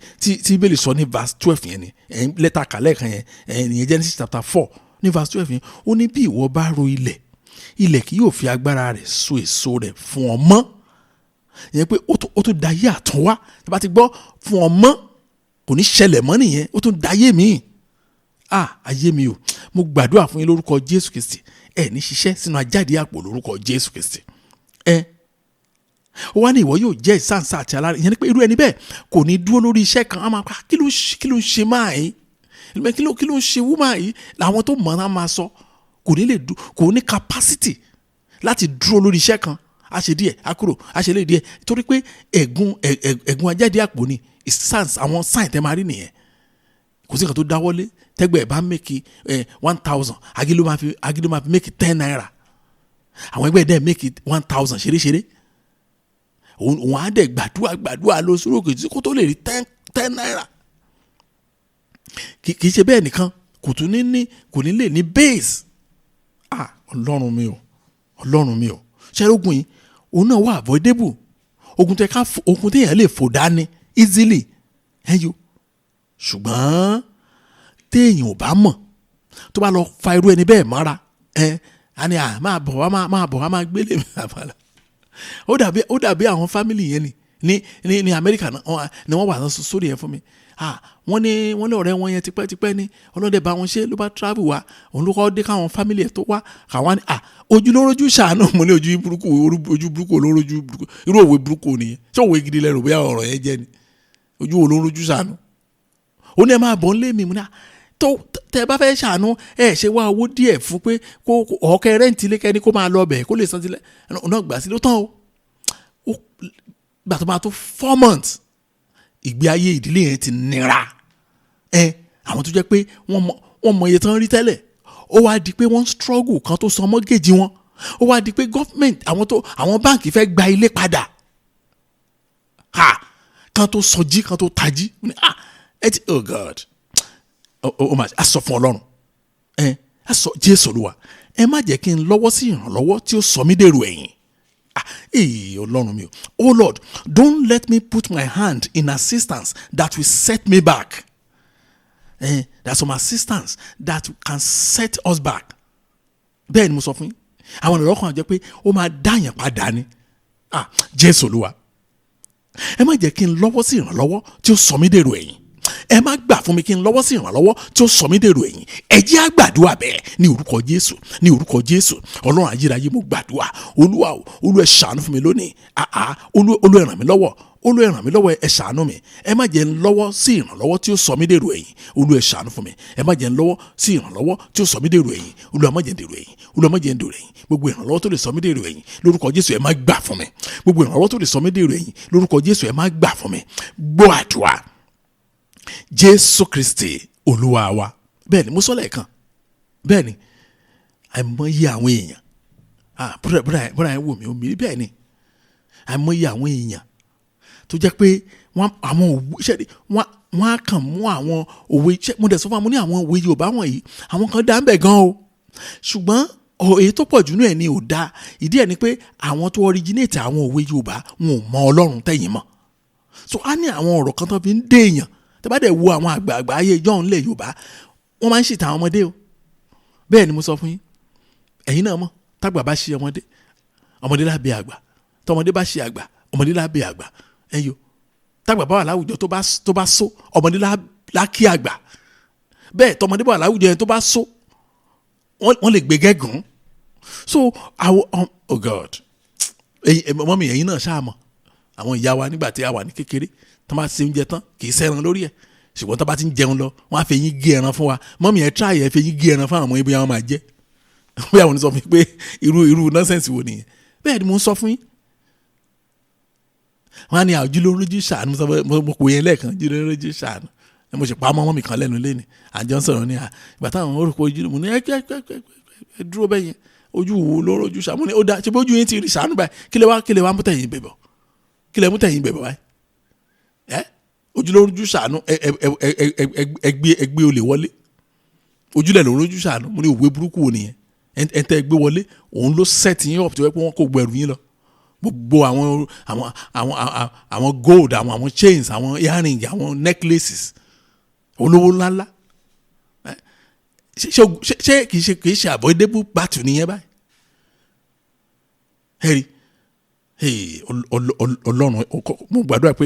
C: Bíbélì sọ ní verse 12 yẹn ni, lẹ́tà kàlẹ́ kan yẹn, ìyẹn Genesis chapter 4 ní verse 12 yẹn, ó ní bí ìwọ bá ro ilẹ̀ kì yóò fi agbára rẹ̀ so èso rẹ̀ fún ọ mọ́. Ìyẹn pé ó tún dayé àtúnwá, tí a bá ti gbọ́ fún ọ mọ́ kò ní ṣẹlẹ̀ mọ́ nìyẹn, ó tún dayé mi. Ayé mi o, mo gbàdúrà fún yín lórúkọ Jésù Kristi, ẹ ní ṣiṣẹ́ sínú ajáde àpò lórúkọ Jésù Kristi. Ó wá ní ìwọ yóò jẹ́ ìsáǹsá àti alára. Ìyẹn ni pé irú ẹni bẹ́ẹ̀ kò ní dúró lórí iṣẹ́ kan, á máa pa kí ló ń ṣe máa yìí, kí ló ń ṣe wúmà yìí. Làwọn tó mọ̀ náà máa sọ kò ní capacity láti dúró lórí iṣẹ́ kan. A ṣe díẹ̀, a kúrò, a ṣe lè díẹ̀, torí pé ẹ̀gún ajáde àpò ni àwọn sign tẹ́ máa rí nìyẹn. Kò sí nǹkan tó dáwọ́lé tẹ́gbẹ́ ẹ̀ bá mẹ́kì 1000, agídí máa fi mẹ́kì 10 naira. Àwọn ẹgbẹ́ dẹ̀ mẹ́kì 1000 ṣeréṣeré. Òun á dẹ̀ gbàdúrà lọ sórí òkè tí kò tó lè rí 10 naira. Kì í ṣe bẹ́ẹ̀ nìkan, kò ní lè ní base. Ọlọ́run mi o, ṣe ogun yìí òun náà wà avoidable. Ogun téèyàn lè fò dání easily ṣùgbọ́n téèyàn ò bá mọ̀ tó bá lọ fa irú ẹni bẹ́ẹ̀ mọ́ra, a ní máa bọ̀ wá máa gbélé mi àbálà. Ó dàbí àwọn fámìlì yẹn ní Amẹ́ríkà ni wọ́n wà sórí yẹn fún mi. Wọ́n ní ọ̀rẹ́ wọn yẹn tipẹ́tipẹ́ ní ọlọ́dẹ bá wọn ṣe ló bá travel wá, òun ló kọ́ dé káwọn fámìlì ẹ̀ tó wá káwọn ní ojú ló rojú ṣàánú. Mo ní ojú burúkú ló rojú burúkú, irú òwe burúkú nìyẹn, ṣé òwe gidi lẹ́rù bóyá ọ̀rọ̀ yẹn jẹ́ ni, ojú wo ló rojú ṣàánú. Ó ní ẹ máa bọ̀ ń lé mi, mo ní tẹ bá fẹ́ ṣàánú ẹ ṣe wá owó díẹ̀ fún pé kó ọ̀kẹ́ rẹ́ǹtì ilé kẹ́ni kó máa lọ bẹ̀ kó lè san sílẹ̀ náà gbà sí ló tán o. Gbà tó máa tó 4 months ìgbé ayé ìdílé yẹn ti nira. Àwọn tó jẹ́ pé wọ́n mọ iye tán rí tẹ́lẹ̀, ó wá di pé wọ́n struggle kan tó san mọ́gẹ́jì wọn, ó wá di pé government àwọn báǹkì fẹ́ gba ilé padà kan tó sọjí kan tó tají. Oh God, a sọ fún Ọlọ́run, a sọ Jésù Olúwa, ẹ má jẹ́ kí n lọ́wọ́ sí ìrànlọ́wọ́ tí ó sọ mí dèrò ẹ̀yìn. Ọlọ́run mi o, oh Lord, don't let me put my hand in assistance that will set me back. There are some assistance that can set us back. Bẹ́ẹ̀ ni mo sọ fún yín. Àwọn ìrànlọ́wọ́ kan jẹ́ pé ó máa dáyàn padà ni. Jésù Olúwa. Ẹ má jẹ́ kí n lọ́wọ́ sí ìrànlọ́wọ́ tí ó sọ mí dèrò ẹ̀yìn. Ẹ má gbà fún mi kí n lọ́wọ́ sí ìrànlọ́wọ́ tí ó sọ mí dèrò ẹ̀yìn. Ẹ jẹ́ á gbàdúrà bẹ́ẹ̀ ní orúkọ Jésù, ní orúkọ Jésù. Ọlọ́run ayérayé mo gbàdúrà. Olúwa o, Olúwa ẹ ṣàánú fún mi lónìí. Olúwa ẹ ràn mí lọ́wọ́. Olúwa ẹ ràn mí lọ́wọ́, ẹ ṣàánú mi. Ẹ má jẹ́ n lọ́wọ́ sí ìrànlọ́wọ́ tí ó sọ mí dèrò ẹ̀yìn. Olúwa ẹ ṣàánú fún mi. Ẹ má jẹ́ n lọ́wọ́ sí ìrànlọ́wọ́ tí ó sọ mí dèrò ẹ̀yìn. Olúwa má jẹ́ n dèrò ẹ̀yìn. Olúwa má jẹ́ n dèrò ẹ̀yìn. Gbogbo ìrànlọ́wọ́ tó lè sọ mí dèrò ẹ̀yìn lórúkọ Jésù ẹ má gbà fún mi. Gbogbo ìrànlọ́wọ́ tó lè sọ mí dèrò ẹ̀yìn lórúkọ Jésù ẹ má gbà fún mi. Gbọ́ àdúrà. Jésù Kristi Olúwa wa. Bẹ́ẹ̀ ni mo sọ lẹ́ẹ̀kan. Bẹ́ẹ̀ ni àìmọye àwọn èèyàn. Bọ́dà ẹ wò mí omi bẹ́ẹ̀ ni àìmọye àwọn èèyàn tó jẹ́ pé wọ́n á kàn mú àwọn òwe mo dẹ̀ sọ fún wa mo ní àwọn òwe Yorùbá wọ̀nyí àwọn kan dá ń bẹ̀ gan o ṣùgbọ́n èyí tó pọ̀ jù nínú ẹ̀ ni ò dáa. Ìdí ẹ̀ ni pé àwọn tó originate àwọn òwe Yorùbá wọn ò mọ Ọlọ́run tẹ̀yìn mọ́. So á ní àwọn ọ̀rọ̀ kan tó fi ń dé èèyàn tẹ́ bá dẹ̀ wo àwọn àgbààgbà ayé John lẹ̀ Yorùbá wọ́n máa ń ṣìtà àwọn ọmọdé o. Bẹ́ẹ̀ ni mo sọ fún yín ẹ̀yin náà mọ̀ tágbà bá ṣe ọmọdé lábẹ́ àgbà tọmọdé bá ṣe àgbà ọmọdé lábẹ́ àgbà ẹ̀yọ tágbà bá wà láwùjọ tó bá so ọmọdé lákì àgbà bẹ́ẹ̀ tọmọdé bá wà láwùjọ yẹn tó bá so wọ́n lè gbé gẹ́gùn. So oh God mọ́mí ẹ̀yin náà ṣáà mọ̀ àwọn ìyá wa nígbà tí a wà ní kékeré tó bá ti ń jẹ tán kì í sẹ́ran lórí ẹ̀ ṣùgbọ́n tó bá ti ń jẹun lọ wọ́n á fẹ́ yín gé ẹran fún wa mọ́mí ẹ̀ tíráyẹ̀ fẹ́ yín gé ẹran fún àwọn ọmọ ibi àwọn máa jẹ́ bí àwọn sọ fún mi pé irú nọ́sẹ̀nsì wo nìyẹn. Bẹ́ẹ̀ ni mo ń sọ fún yín. Wọ́n á ní ojúlójú ṣàánú mo kò yẹn lẹ́ẹ̀kan ojúlójú ṣàánú mo sì pa ọmọ mi kan lẹ́nu lẹ́ni àjọ ń sọ̀rọ̀ ní ìgbà táwọn orúkọ ojú mo ní ẹ dúró bẹ́ẹ̀ yẹn ojú wo ló rojú ṣàánú mo ní ó dá ṣe bójú yín ti rí ṣàánú báyìí kí lè wá mú tẹ̀yìn bẹ̀bọ̀ kí lè mú tẹ̀yìn bẹ̀bọ̀ báyìí ojúlójú ṣàánú ẹgbẹ́ olè wọlé ojúlẹ̀ ló rojú ṣàánú mo ní òwe burúkú wo nìyẹn ẹ̀ ń tẹ́ ẹgbẹ́ wọlé òun ló set yín up tó yẹ pé wọ́n kò gbẹrù yín lọ gbogbo àwọn gold àwọn chains àwọn earring àwọn necklaces olówó ńláńlá ṣé kìí ṣe avoidable battle nìyẹn báyìí. Ọlọ́run mo gbàdúrà pé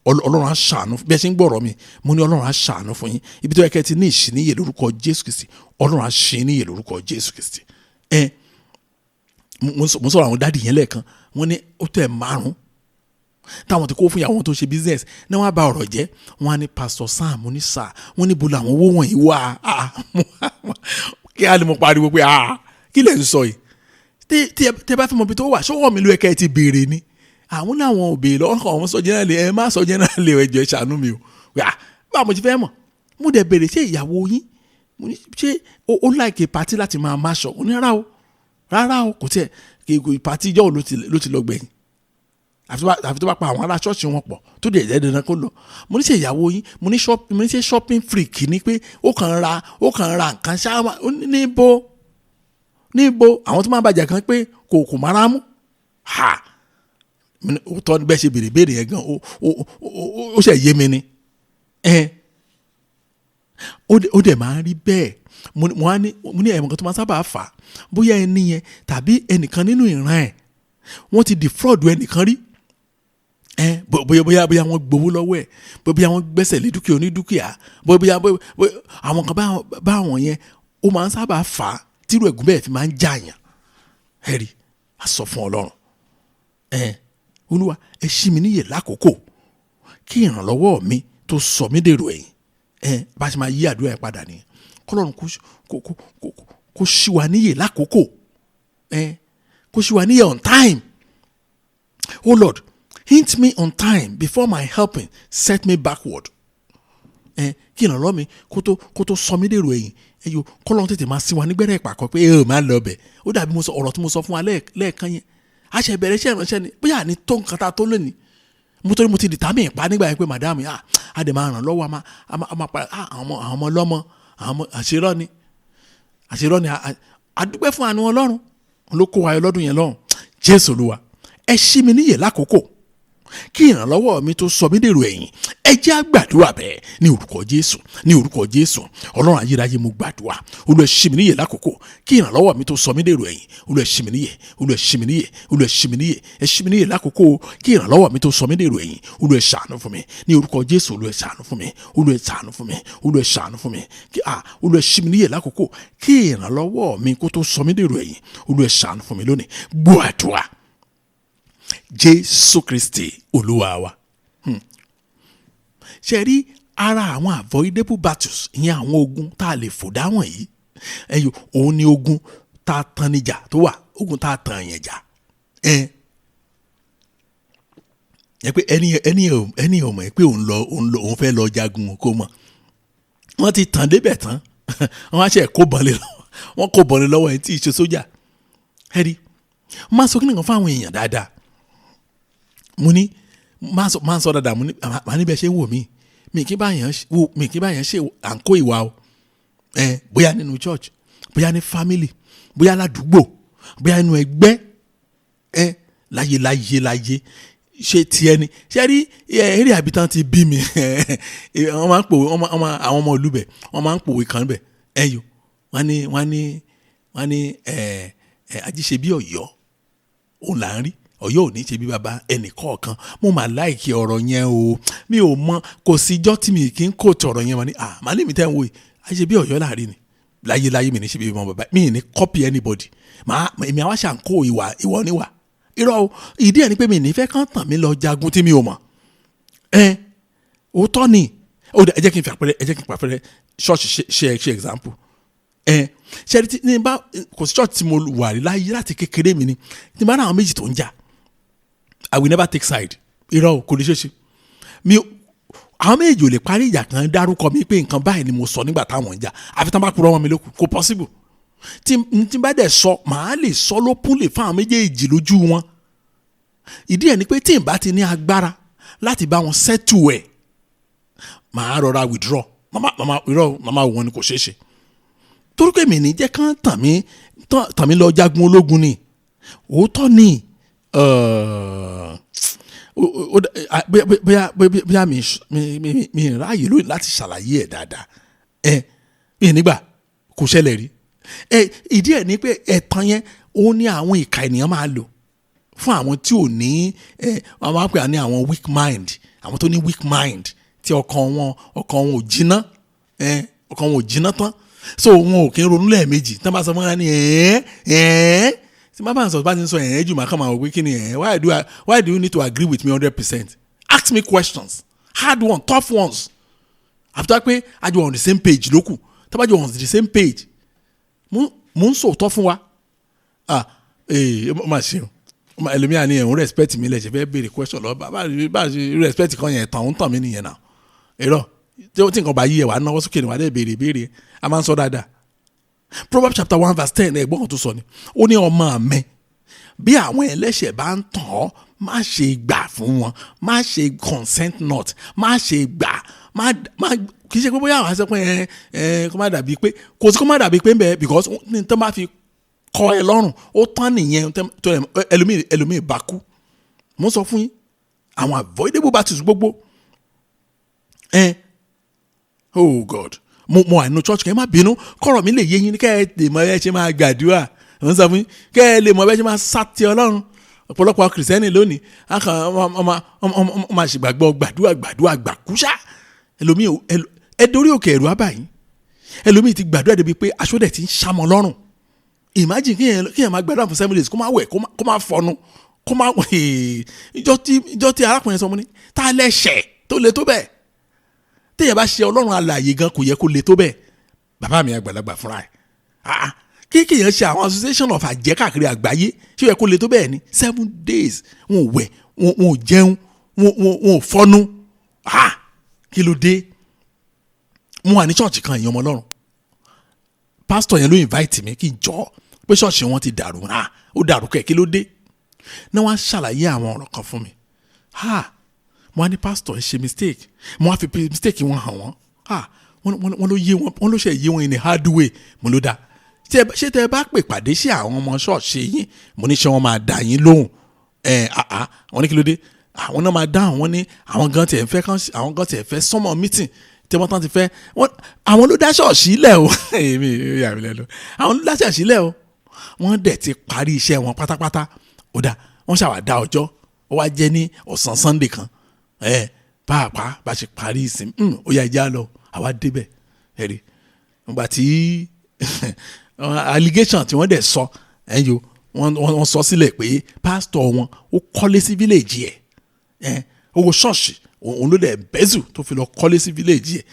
C: Ọlọ́run á ṣàánú bí ẹ ṣe ń gbọ́rọ̀ mi mo ní Ọlọ́run á ṣàánú fún yín ibi tó yẹ kẹ́ ti ní ìṣíníyè lórúkọ Jésù Kristi Ọlọ́run á ṣí níyè lórúkọ Jésù Kristi. Mo sọ̀rọ̀ àwọn dáàdì yẹn lẹ́ẹ̀kan wọ́n ní ó tẹ̀ 5 táwọn ti kó fún ìyàwó tó ṣe business náà wọ́n á bá ọ̀rọ̀ jẹ́ wọ́n á ní Pastor Sam mo ní sà wọ́n ní bolo àwọn owó wọ̀nyí wà kí á ní mo pariwo pé kí lẹ̀ ń sọ yìí tí ẹ bá fẹ́ mọ ibi tó wà ṣọ́wọ́ mi ló ẹ̀ka ẹ ti béèrè ni àwọn làwọn ò béèrè lọ́kàn àwọn sọ generally ẹ má sọ generally ẹjọ́ ṣàánú mi o báwo mo ti fẹ́ mọ̀ mo dẹ̀ béèrè ṣé ìyàwó yín ṣé ó láìkè pàtí láti máa máṣọ ó ní rárá o kò tiẹ̀ pàtí ìjọ́ ló ti lọ gbẹ̀yìn àfi tó bá pa àwọn ará ṣọ́ọ̀ṣì wọn pọ̀ tó dẹ̀ jẹ́ dandan kó lọ mo ní ṣe ìyàwó yín mo ní ṣe shopping freak ni pé ó kàn ra nǹkan ṣáà níbo àwọn tó máa bàjẹ́ kan pé kò mára mú ó tọ́ bẹ́ẹ̀ ṣe béèrè yẹn gan ó ṣe yé mi ni ó dẹ̀ máa ń rí bẹ́ẹ̀ mo ní ẹ̀mọ̀kan tó máa sábà fà á bóyá ẹni yẹn tàbí ẹnìkan nínú ìran ẹ̀ wọ́n ti defraud ẹnìkan rí bóyá wọ́n gbowó lọ́wọ́ ẹ̀ bóyá wọ́n gbẹ́sẹ̀ lé dúkìá onídúkìá bóyá àwọn kan báwọn yẹn ó máa ń sábà fà á tírú ẹ̀gún bẹ́ẹ̀ fi máa ń jàyàn ẹ̀rí a sọ fún Ọlọ́run Olúwa ẹ ṣí mi níyè lákòókò kí ìrànlọ́wọ́ mi tó sọ mí dèrò ẹ̀yìn bá ṣe máa yí àdúrà ẹ̀ padà nìyẹn kọ́lọ́run kó ṣí wa níyè lákòókò kó ṣí wa níyè on time. Oh Lord, hint me on time before my helping set me backward. Kí ìrànlọ́wọ́ mi kó tó sọ mí dèrò ẹ̀yìn ẹ̀yọ kọ́lọ́run tètè máa sí wa nígbẹ́rẹ́ ìpàkọ́ pé máa lọ bẹ̀ ó dàbí ọ̀rọ̀ tí mo sọ fún wa lẹ́ẹ̀kan yẹn a ṣe bẹ̀rẹ̀ iṣẹ́ ìránṣẹ́ ni bóyá ní tó nǹkan tá a tó lónìí mo ti dìtàmì ìpa nígbà yẹn pé màdámù a dẹ̀ máa ràn lọ́wọ́ a máa pa àwọn ọmọ ọlọ́mọ àwọn àṣírọ́ ni àdúpẹ́ fún àánú Ọlọ́run ló kó wa lọ́dún yẹn lọ́run Jésù Olúwa ẹ ṣí mi níyè lákòókò kí ìrànlọ́wọ́ mi tó sọ mí dèrò ẹ̀yìn. Ẹ jẹ́ á gbàdúrà bẹ́ẹ̀ ní orúkọ Jésù, ní orúkọ Jésù. Ọlọ́run ayérayé mo gbàdúrà, Olúwa ṣí mi níyè lákòókò kí ìrànlọ́wọ́ mi tó sọ mí dèrò ẹ̀yìn. Olúwa ṣí mi níyè, Olúwa ṣí mi níyè, Olúwa ṣí mi níyè, ẹ ṣí mi níyè lákòókò kí ìrànlọ́wọ́ mi tó sọ mí dèrò ẹ̀yìn. Olúwa ṣàánú fún mi ní orúkọ Jésù. Olúwa ṣàánú fún mi, Olúwa ṣàánú fún mi, Olúwa ṣàánú fún mi. Olúwa ṣí mi níyè lákòókò kí ìrànlọ́wọ́ mi kó tó sọ mí dèrò ẹ̀yìn. Olúwa ṣàánú fún mi lónìí. Gbọ́ àdúrà. Jésù Kristi Olúwa wa. Ṣé rí ara àwọn avoidable battles, ìyẹn àwọn ogun tá a lè fò dáwọn yìí, òun ni ogun tá a tan níjà tó wà, ogun tá a tan yẹn jà. Ẹ pé ẹni ò mọ̀ pé òun fẹ́ lọ jagun kó mọ̀. Wọ́n ti tàn débẹ̀ tán, wọ́n á ṣe kó bọ́lé lọ́wọ́, wọ́n kó bọ́lé lọ́wọ́ ẹ̀ tí ì ṣe sójà. Ẹ rí, máa sọ kí nìkan fáwọn èèyàn dáadáa. Mo ní máa ń sọ dáadáa, mo ní màá níbẹ̀ ṣe ń wò mí, mi kí bá yẹn ṣe à ń kó ìwà o. Bóyá nínú church, bóyá ní family, bóyá ládùúgbò, bóyá nínú ẹgbẹ́, láyé ṣe tiẹ̀ ni. Ṣé rí eré àbítán ti bí mi, wọ́n máa ń pòwe, àwọn ọmọ olúbẹ̀ wọ́n máa ń pòwe kan bẹ̀ ẹ̀yọ́ wọ́n ní ajíṣe bí Ọ̀yọ́ òun là ń rí, Ọ̀yọ́ ò ní ṣe bí baba ẹnì kọ̀ọ̀kan. Mo máa láìkí ọ̀rọ̀ yẹn o, mi ò mọ, kò síjọ́ tí mi kì í kó tọ̀rọ̀ yẹn wọn ni màá ní mi tẹ́ ń wò yìí, ajíṣe bí Ọ̀yọ́ láàrin ni láyé mi ní ṣe bí ọmọ bàbá mi ní copy anybody. Èmi àwa ṣà ń kó ìwọ níwà irọ́ o. Ìdí ẹ̀ ni pé mi ní fẹ́ kán tàn mí lọ jagun tí mi ò mọ̀. Òótọ́ ni. Ẹ jẹ́ kí n fi àpẹẹrẹ ṣọ́ọ̀ṣì ṣe example. Ṣe ní bá kò sí ṣọ́ọ̀ṣì tí mo wà rí láyé láti kékeré mi ni, ní bá náà méjì tó ń jà, I will never take side. Irọ́ o, kò ní ṣe ṣe. Àwọn méjì ò lè parí ìjà kan dárúkọ mi pé nǹkan báyìí ni mo sọ nígbà táwọn ń jà, àfi tán bá kúrò wọn mi lókun, kò possible. Tí bá dẹ̀ sọ, màá lè sọ lópin lè fún àwọn méjèèjì lójú wọn. Ìdí ẹ̀ ni pé tí n bá ti ní agbára láti bá wọn settle ẹ̀, màá rọra withdraw. Màmá wọn ni kò ṣeé ṣe. Torí pé mi ní jẹ́ kán tàn mí lọ jagun ológun ni. Òótọ́ ni. Bóyá mi ráàyè lóyún láti ṣàlàyé ẹ̀ dáadáa. Mi nígbà kò ṣẹlẹ̀ rí. Ìdí ẹ̀ ni pé ẹ̀tàn yẹn ó ní àwọn ìka ènìyàn máa lò fún àwọn tí ò ní wọ́n máa ń pè ní àwọn weak mind, àwọn tó ní weak mind tí ọkàn wọn ò jiná, ọkàn wọn ò jiná tán, so wọn ò kí ń ronú lẹ́ẹ̀mejì. Tí wọ́n bá sọ fún wọn ní tí wọ́n bá ń sọ bá ti ń sọ jù máa kàn máa wò pé kí ni why do you need to agree with me 100%? Ask me questions, hard ones, tough ones. After pé àjọ on the same page lókù, tí wọ́n bá jọ on the same page, mo ń sòótọ́ fún wa. Má ṣe o, ẹlòmíà ni ẹ̀hún respect mi lẹ̀ ṣe fẹ́ béèrè question lọ bá ṣe respect kan yẹn tàn ń tàn mí nìyẹn náà. Èrò tí nǹkan bá yí ẹ̀ wá náwó sókè ni wà á dẹ̀ béèrè a máa ń sọ dáadáa. Proverbs chapter 1 verse 10 ẹ̀gbọ́n kan tó sọ ni, ó ní ọmọ mi bí àwọn ẹlẹ́ṣẹ̀ bá ń tàn ọ́, má ṣe gbà fún wọn, má ṣe consent not, má ṣe gbà, kì í ṣe pé bóyá àwọn àṣẹ pé kó má dàbí pé kò sí kó má dàbí pé ń bẹ because ní tó bá fi kọ ẹ lọ́rùn ó tán nìyẹn tó ẹlòmíì bá kú. Mo sọ fún yín àwọn avoidable battles gbogbo. Oh God, mo wà nínú church kẹ́ ẹ má bínú kọ́rọ̀ mi lè yé yín kẹ́ ẹ lè mọ ẹ ṣe máa gbàdúrà. Mo sọ fún yín kẹ́ ẹ lè mọ ẹ ṣe máa sátì Ọlọ́run. Ọ̀pọ̀lọpọ̀ kìrìsìtẹ́nì lónìí ọmọ àṣìgbàgbọ́ gbàdúrà gbàkúṣà. Ẹlòmíì ẹ dorí òkè ẹ̀rù abáyín. Ẹlòmíì ti gbàdúrà débi pé aṣọ dẹ̀ ti ń ṣàmọ́ lọ́rùn. Imagine kí ẹ máa gbàdúrà fún 7 days kó máa wẹ̀ kó máa fọnu kó máa ìjọ tí arákùnrin sọ mo ní tá a lẹ́ṣẹ̀ tó le tó bẹ́ẹ̀. Téèyàn bá ṣe Ọlọ́run alààyè gan kò yẹ kó le tó bẹ́ẹ̀. Bàbá mi àgbàlagbà fúnra ẹ̀. Kí èèyàn ṣe àwọn association of àjẹ́ káàkiri àgbáyé ṣé ó yẹ kó le tó bẹ́ẹ̀ ni 7 days wọn ò wẹ̀ wọn ò jẹun wọn ò fọnu. Kí ló dé? Mo wà ní ṣọ́ọ̀ṣì kan èèyàn ọmọ Ọlọ́run, pásítọ̀ yẹn ló invite mi kí n jọ pé ṣọ́ọ̀ṣì wọn ti dàrú ó dàrú kẹ̀ kí ló dé? Ní wọ́n á ṣàlàyé àwọn ọ̀rọ̀ kan fún mi. Mo wá ní pásítọ̀ ẹ ṣe mistake, mo wá fi mistake wọn hàn wọ́n. Wọ́n ló yé wọn ló ṣe yé wọn in a hard way. Mo ló dá ṣé tẹ bá pè pàdé sí àwọn ọmọ ṣọ́ọ̀ṣì yín mo ní ṣé wọ́n máa dá yín lóhùn? Wọ́n ní kí ló dé? àwọn náà máa dáhùn wọ́n ní àwọn gan tiẹ̀ fẹ́ summer meeting tí wọ́n tán ti fẹ́ àwọn ló dá ṣọ́ọ̀ṣì lẹ̀ o èmi yà mí lẹ́nu àwọn ló dá ṣọ́ọ̀ṣì lẹ̀ o wọ́n dẹ̀ ti parí iṣẹ́ wọn pátápátá ó dà wọ́n ṣàwádà ọjọ́ ó wá jẹ́ ní ọ̀sán Sunday kan pàápàá bá ṣe parí ìsìn ó yá ìjà lọ àwa débẹ̀ ẹ̀rí nígbà tí allegation tí wọ́n dẹ̀ sọ wọ́n sọ sílẹ̀ pé pásítọ̀ wọn ó kọ́lé sí village ẹ̀ owó ṣọ́ọ̀ṣì òun ló dẹ̀ bẹ́zù tó fi lọ kọ́lé sí village ẹ̀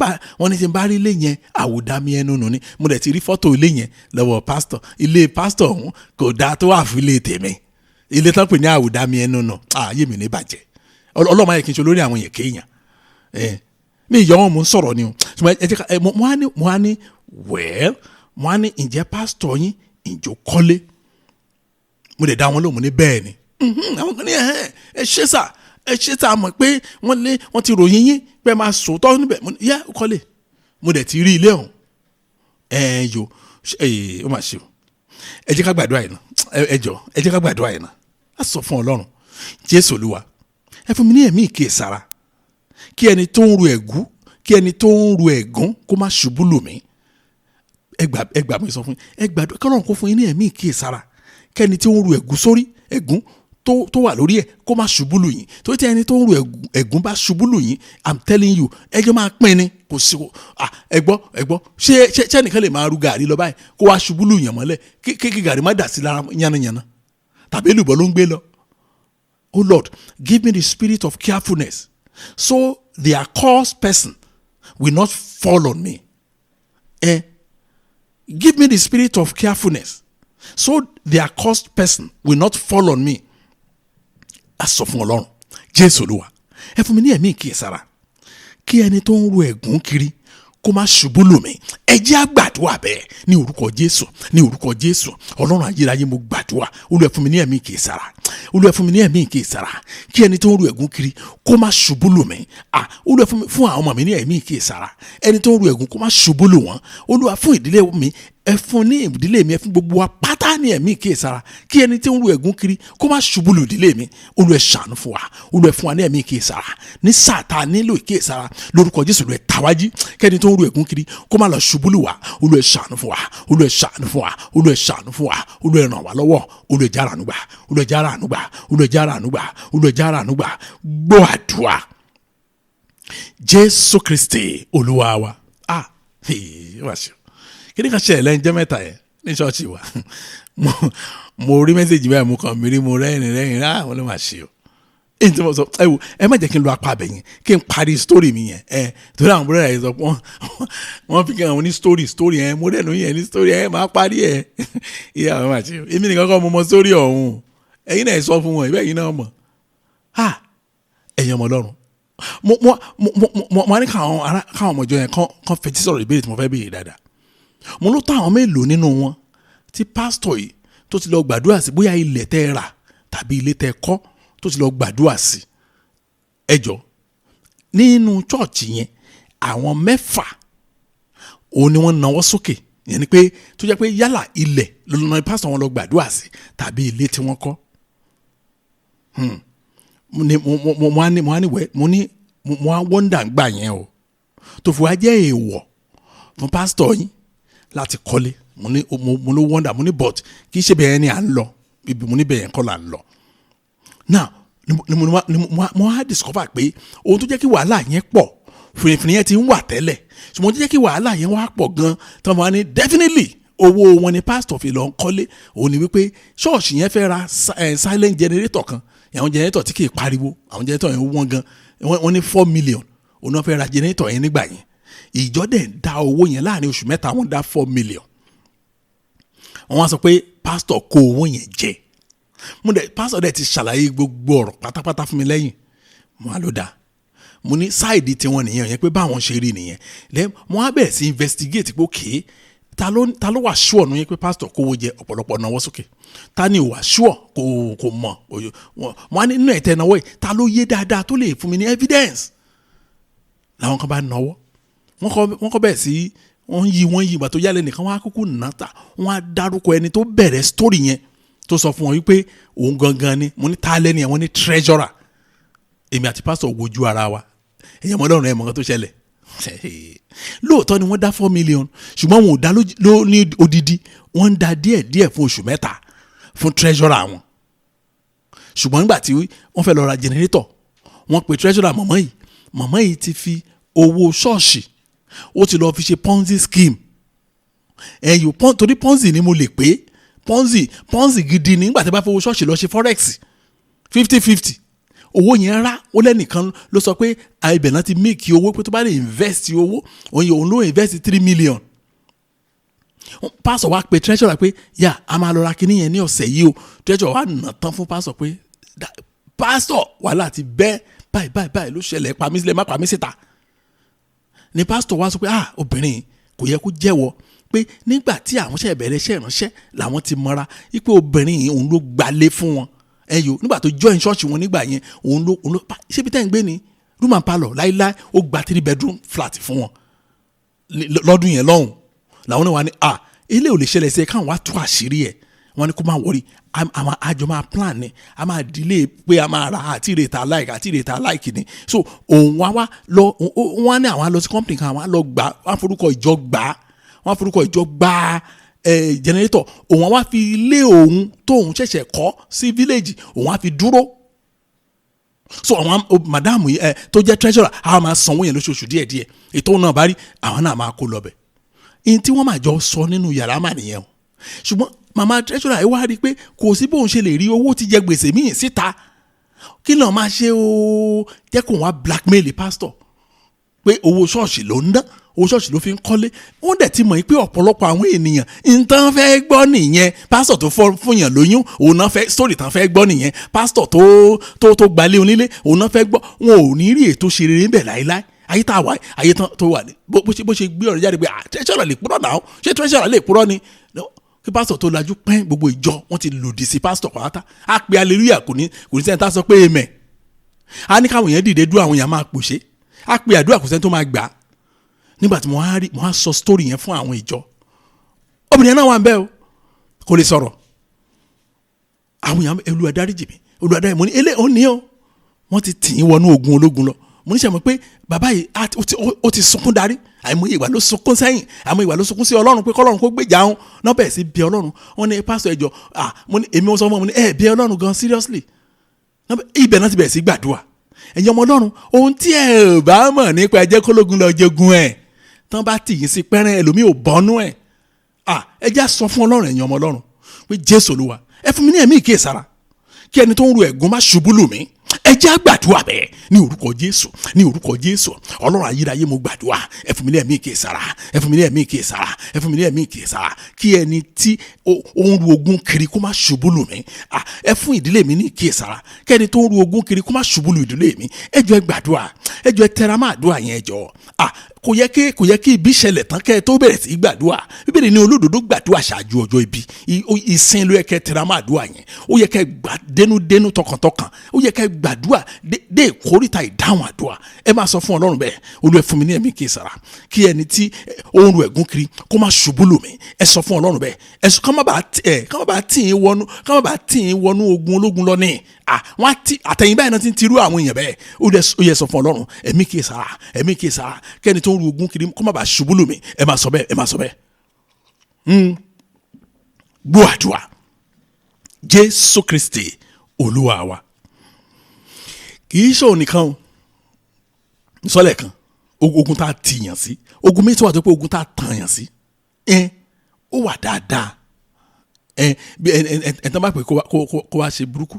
C: pé wọ́n ní tí n bá rí ilé yẹn àwòdámi ẹnu nù ni mo dẹ̀ ti rí fọ́tò ilé yẹn lọ́wọ́ pásítọ̀ ilé pásítọ̀ ọ̀hún kò dáa tó wà fún ilé tèmi ilé tán pè ní àwòdámi ẹnu nù ayé mi ní bàjẹ́ ọlọ́mọ ayé kì í ṣe olórí àwọn yẹn kéèyàn mi ìyọ́ wọn mò ń sọ̀rọ̀ ni o mo á ní ǹjẹ́ pásítọ̀ yín ìjọ kọ́lé mo dẹ̀ dá wọn lóhùn ní bẹ́ẹ̀ ni àwọn kan ní ẹ ṣe sà mọ̀ pé wọ́n ti ròyìn yín pé máa sòótọ́ níbẹ̀ yá ó kọ́lé mo dẹ̀ ti rí ilé ọ̀hún ó mà ṣe o ẹ jẹ́ ká gbàdúrà yìí náà ẹ jẹ́ ká gbàdúrà yìí náà á sọ fún Ọlọ́run Jésù Olúwa ẹ fún mi ní ẹ̀mí ìkíyèsára kí ẹni tó ń ru ẹ̀gún kó má ṣubú lù mí ẹ gbà mí sọ fún yín ẹ gbàdúrà kí Ọlọ́run kó fún yín ní ẹ̀mí ìkíyèsára kẹ́ni tí ó ń ru ẹ̀gún sórí ẹ̀gún tó wà lórí ẹ̀ kó má ṣubú lù yín torí tí ẹni tó ń ru ẹ̀gún bá ṣubú lù yín I'm telling you ẹjọ́ máa pín ni kò sí ẹ gbọ́ ṣé ẹnìkan lè máa ru gàrí lọ báyìí kó wá ṣubú lù yàn mọ́lẹ̀ kí gàrí má dà sí lára yánnayànna tàbí èlùbọ́ ló ń gbé lọ. Oh Lord, give me the spirit of carefulness so the accursed person will not fall on me. Give me the spirit of carefulness so the accursed person will not fall on me. A sọ fún Ọlọ́run Jésù Olúwa ẹ fún mi ní ẹ̀mí ìkíyèsára kí ẹni tó ń ru ẹ̀gún kiri kó má ṣubú lù mí ẹ jẹ́ á gbàdúrà bẹ́ẹ̀ ní orúkọ Jésù Ọlọ́run ayérayé mo gbàdúrà Olúwa fún mi ní ẹ̀mí ìkíyèsára Olúwa fún mi ní ẹ̀mí ìkíyèsára kí ẹni tó ń ru ẹ̀gún kiri kó má ṣubú lù mí Olúwa fún àwọn ọmọ mi ní ẹ̀mí ìkíyèsára ẹni tó ń ru ẹ̀gún kó má ṣubú lù wọ́n Olúwa fún ìdílé mi ẹ fún ní ìdílé mi ẹ fún gbogbo wa pátá ní ẹ̀mí ìkíyèsára kí ẹni tí ń ru ẹ̀gún kiri kó má ṣubú lù ìdílé mi Olúwa ṣàánú fún wa Olúwa fún wa ní ẹ̀mí ìkíyèsára ní sáà tá a nílò ìkíyèsára lórúkọ Jésù Olúwa tàwájí kẹ́ni tó ń ru ẹ̀gún kiri kó má lọ ṣubú lù wá Olúwa ṣàánú fún wa Olúwa ṣàánú fún wa Olúwa ṣàánú fún wa Olúwa ràn wá lọ́wọ́ Olúwa jára ànúgbà Olúwa jára ànúgbà Olúwa jára ànúgbà Olúwa jára ànúgbà gbọ́ àdúrà Jésù Kristi Olúwa wa kí ni ká ṣe ẹ̀lẹ́yìn jẹ́ mẹ́ta yẹn ní ṣọ́ọ̀ṣì wa mo rí mẹ́sẹ̀jì báyìí mo kàn mí rí mo rẹ́rìn àwọn ló máa ṣe o èyí tí mo sọ ẹ má jẹ́ kí n lo apá abẹ yẹn kí n parí sítórì mi yẹn torí àwọn búrẹ́dà yẹn sọ pé wọ́n fi kí àwọn ní sítórì yẹn mo dẹ̀nu yẹn ní sítórì yẹn máa parí ẹ̀ ìyá àwọn máa ṣe o èmi nìkan kọ́ mo mọ sítórì ọ̀hún ẹ̀yin náà sọ fún wọn ìbẹ́ yìí náà mọ̀ ẹ̀yin ọmọ Ọlọ́run mo ní káwọn ọmọ ìjọ yẹn kàn fetí sọ̀rọ̀ ìbéèrè tí mo fẹ́ béèrè dáadáa mo ló táwọn mélòó nínú wọn tí pásítọ̀ yìí tó ti lọ gbàdúrà sí bóyá ilẹ̀ tẹ́ rà tàbí ilé tẹ́ kọ́ tó ti lọ gbàdúrà sí ẹjọ́ nínú chọ́ọ̀chì yẹn àwọn 6 òun ni wọ́n nawọ́ sókè yẹn ni pé tó jẹ́ pé yálà ilẹ̀ lọ́nà pásítọ̀ wọn lọ gbàdúrà sí tàbí ilé tí wọ́n kọ́ mo á wọ́ndà ń gbà yẹn o tó fi wá jẹ́ èèwọ̀ fún pásítọ̀ yín láti kọ́lé mo ló wọ́ndà mo ní but kì í ṣe bẹ́ẹ̀ ni à ń lọ ibi mo ní bẹ́ẹ̀ kọ́ là ń lọ now mo á discover pé ohun tó jẹ́ kí wàhálà yẹn pọ̀ fìrìfìrì yẹn ti ń wà tẹ́lẹ̀ ṣùgbọ́n tó jẹ́ kí wàhálà yẹn wá pọ̀ gan tí wọ́n ní definitely owó wọn ni pásítọ̀ fi lọ ń kọ́lé òun ni wípé ṣọ́ọ̀ṣì yẹn fẹ́ ra silent generator kan àwọn generator tí kì í pariwo àwọn generator yẹn wọ́n gan wọ́n ní 4 million òun náà fẹ́ ra generator yẹn nígbà yẹn ìjọ dẹ̀ ń dá owó yẹn láàrin oṣù mẹ́ta wọ́n dá 4 million wọ́n wá sọ pé pásítọ̀ kó owó yẹn jẹ pásítọ̀ dẹ̀ ti ṣàlàyé gbogbo ọ̀rọ̀ pátápátá fún mi lẹ́yìn mo á ló dáa mo ní sáìdì tiwọn nìyẹn yẹn pé báwọn ṣe rí nìyẹn then mo á bẹ̀rẹ̀ sí investigate pé okay ta ló wà ṣúọ̀ nù yẹn pé pásítọ̀ kówó jẹ ọ̀pọ̀lọpọ̀ náwó sókè ta ni ò wà ṣúọ̀ kò mọ̀ mo á ní inú ẹ̀tẹ̀ náwó yìí ta ló yé dáadáa tó lè fún mi ní evidence làwọn kan bá náwó wọ́n kọ́ bẹ́ẹ̀ sí wọ́n yí ìgbà tó yálẹ̀ nìkan wọ́n á kúkú nàta wọ́n á dárúkọ ẹni tó bẹ̀rẹ̀ story yẹn tó sọ fún wọn wípé òun gangan ni mo ní tálẹ́ ni wọ́n ní treasurer èmi àti pásítọ̀ wojú ara wa ẹ̀yàn ọmọ Ọlọ́run ẹ̀ mọ̀ nǹkan tó ṣẹlẹ̀ lóòótọ́ ni wọ́n dá 4 million ṣùgbọ́n wọn ò dá ní odidi wọ́n ń dá díẹ̀ fún oṣù mẹ́ta fún treasurer wọn ṣùgbọ́n nígbà tí wọ́n fẹ́ lọ ra generator wọ́n pe treasurer mọ̀mọ́ yìí ti fi owó ṣọ́ọ̀ṣì ó ti lọ fi ṣe ponzi scheme ẹ̀yìn torí ponzi ni mo lè pé ponzi gidi nígbà tí a bá fowó ṣọ́ọ̀ṣì lọ ṣe forex 50-50 owó yẹn rà ó lẹ́nìkan ló sọ pé ibẹ̀ náà ti make owó pé tó bá lè invest owó òun ló invest 3 million pásọ̀ wa pe treasurer pé yà á máa lọ ra kíní yẹn ní ọ̀sẹ̀ yìí o treasurer wa nà tán fún pásọ̀ pé pásọ̀ wàhálà ti bẹ́ẹ̀ báyìí ló ṣẹlẹ̀ pàmí sílẹ̀ má pàmí síta ni pásítọ̀ wa sọ pé obìnrin kò yẹ kó jẹ́wọ́ pé nígbà tí àwọn ṣe bẹ̀rẹ̀ iṣẹ́ ìránṣẹ́ làwọn ti mọ́ra wípé obìnrin yìí òun ló gbalé fún wọn nígbà tó join church wọn nígbà yẹn òun ló ṣébi tẹ́ ń gbé ni room and parlour láíláí ó gba 3 bedroom flat fún wọn lọ́dún yẹn lọ́hùn làwọn náà wà ní ilé ò lè ṣẹlẹ̀ sí ẹ káwọn wá tú àṣírí ẹ̀ wọ́n ní kó máa wọrí àjọ máa plan ni a máa delay pé a máa ra àti ìrètà like ni so òun wá lọ wọ́n ní àwọn lọ sí company kan àwọn lọ gbà wọ́n forúkọ ìjọ gbà generator òun wá fi ilé òun tóun ṣẹ̀ṣẹ̀ kọ́ sí village òun wá fi dúró so àwọn madam yìí tó jẹ́ treasurer àwọn máa sanwó yẹn lóṣooṣù díẹ̀díẹ̀ ètò náà bá rí àwọn náà máa kó lọ bẹ̀ ìyẹn tí wọ́n máa jọ sọ nínú yàrá mà nìyẹn o ṣùgbọ́n màmá treasurer yìí wá rí i pé kò sí bóun ṣe lè rí owó tí jẹ gbèsè míì síta kí náà máa ṣe o jẹ́ kó wá blackmail pastor pé owó ṣọ́ọ̀ṣì ló ń ná owó ṣọ́ọ̀ṣì ló fi ń kọ́lé wọ́n dẹ̀ ti mọ̀ pé ọ̀pọ̀lọpọ̀ àwọn ènìyàn nǹkan fẹ́ gbọ́ nìyẹn pásítọ̀ tó fún yàn lóyún òun náà fẹ́ sórí tán fẹ́ gbọ́ nìyẹn pásítọ̀ tó gbalé onílé òun náà fẹ́ gbọ́ wọn ò ní rí ètò ṣe rere ńbẹ̀ láéláé ayé tá a wà ayé tó wà ní bó ṣe gbé ọ̀rọ̀ jáde pé treasurer lè purọ́ náà ṣé treasurer lè purọ́ ni kí pásítọ̀ tó lajú pẹ́ẹ́n gbogbo ìjọ wọ́n ti lòdì sí pásítọ̀ pátá á pe hallelujah kò ní sẹ́ni tá a sọ pé amen á ní káwọn èèyàn dìde dúró àwọn èèyàn máa pòṣé á pe àdúrà kò sẹ́ni tó máa gbà á nígbà tí mo á sọ story yẹn fún àwọn ìjọ obìnrin náà wà ń bẹ̀ o kò lè sọ̀rọ̀ àwọn èèyàn Olúwa dáríjì mi Olúwa dáríjì mo ní elé òun ní o wọ́n ti tì í wọnú ogun ológun lọ mo ní sẹ́mi pé bàbá yìí ó ti sunkún darí àìmọye ìgbà ló sunkún sẹ́yìn àìmọye ìgbà ló sunkún sí Ọlọ́run pé kọ́lọ́run kó gbèjà òun náà bẹ̀rẹ̀ sí bí Ọlọ́run wọ́n ní pásítọ̀ ẹ̀jọ̀ mo ní èmi sọ fún wọn mo ní bí Ọlọ́run gan seriously ibẹ̀ náà ti bẹ̀rẹ̀ sí gbàdúrà ẹ̀yin ọmọ Ọlọ́run ohun tí ẹ bá mọ̀ nípa ẹ̀jẹ̀ kólógun lọ jẹgun ẹ̀ tán bá tì yín sí pẹ́rẹ́ ẹlòmíì ò bọ́nú ẹ̀ ẹ jẹ́ sọ fún Ọlọ́run ẹ̀yin ọmọ Ọlọ́run pé Jésù Olúwa ẹ fún mi ní ẹ̀mí ìkíyèsára kí ẹni tó ń ru ẹ̀gún má ṣubú lù mí ẹ jẹ́ gbàdúrà bẹ́ẹ̀ ní orúkọ Jésù ní orúkọ Jésù Ọlọ́run ayérayé mo gbàdúrà ẹ fún mi ní ẹ̀mí ìkíyèsára ẹ fún mi ní ẹ̀mí ìkíyèsára ẹ fún mi ní ẹ̀mí ìkíyèsára kí ẹni tí ó ń ru ogun kiri kó má ṣubú lù mí ẹ fún ìdílé mi ní ìkíyèsára kí ẹni tó ń ru ogun kiri kó má ṣubú lù ìdílé mi ẹ jọ̀ọ́ ẹ gbàdúrà ẹ jọ̀ọ́ ẹ tẹra mọ́ àdúrà yẹn ẹ jọ̀ọ́ kò yẹ kí ibi ṣẹlẹ̀ tán kẹ́ ẹ tó bẹ̀rẹ̀ sí gbàdúrà bíbélì ní olódodo gbàdúrà ṣáájú ọjọ́ ibi ìsìn ló yẹ kẹ́ ẹ tẹra mọ́ àdúrà yẹn ó yẹ kẹ́ ẹ gbà dénúdénú tọkàntọkàn ó yẹ kẹ́ ẹ gbàdúrà dé ìkórìtà ìdáhùn àdúrà ẹ máa sọ fún Ọlọ́run bẹ́ẹ̀ Olúwa fún mi ní ẹ̀mí ìkíyèsára kí ẹni tí ó ń ru ẹ̀gún kiri kó má ṣubú lù mí ẹ sọ fún Ọlọ́run bẹ́ẹ̀ ẹ sọ ká má bàa tì í wọnú ogun ológun lọ ní wọ́n àtẹ̀yìn báyìí náà ti ń tirú àwọn èèyàn bẹ́ẹ̀ ó yẹ sọ fún Ọlọ́run ẹ̀mí ìkíyèsára kẹ́ni tó ń ru ogun kiri kó má bàa ṣubú lù mí ẹ máa sọ bẹ́ẹ̀ gbọ́ àdúrà Jésù Kristi Olúwa wa kì í ṣe ònìkan o sọlẹ̀ kan ogun tá a tìyàn sí ogun méjì wà tó pé ogun tá a tàyàn sí ó wà dáadáa ẹ̀ńtàn bá pè kó wá ṣe burúkú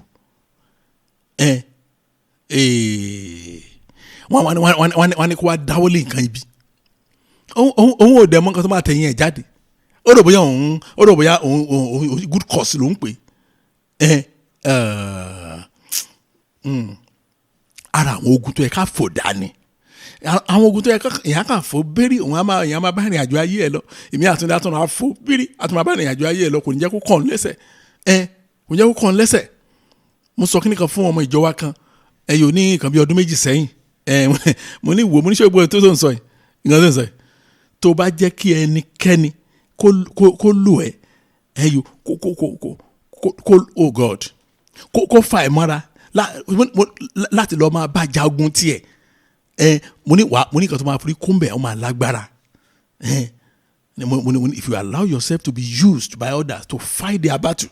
C: wọ́n ní kó wá dáwọ́ lé nǹkan ibi òun ò dẹ̀ mọ́ nǹkan tó máa tẹ̀yìn ẹ̀ jáde ó rò bóyá òun good cause ló ń pè ara àwọn ogun tó yẹ ká fò dání àwọn ogun tó yẹ ká èèyàn kàn fò bẹ́rì òun èèyàn máa bá ìrìn àjò ayé ẹ lọ èmi àtúndé àtúndé àfò bẹ́rì àtúndé bá ìrìn àjò ayé ẹ lọ kò ní jẹ́ kó kàn lẹ́sẹ̀ mo sọ kí nìkan fún ọmọ ìjọ wa kan yóò ní nǹkan bí ọdún méjì sẹ́yìn mo ní ṣé ìbò tó ń sọ yìí nǹkan tó ń sọ yìí tó bá jẹ́ kí ẹnikẹ́ni kó lò ẹ́ yóò kó oh God kó fa ẹ̀ mọ́ra láti lọ́ọ́ máa bá jagun tiẹ̀ mo ní kan tó máa fi kúnbẹ̀ ó máa lágbára if you allow yourself to be used by others to fight their battle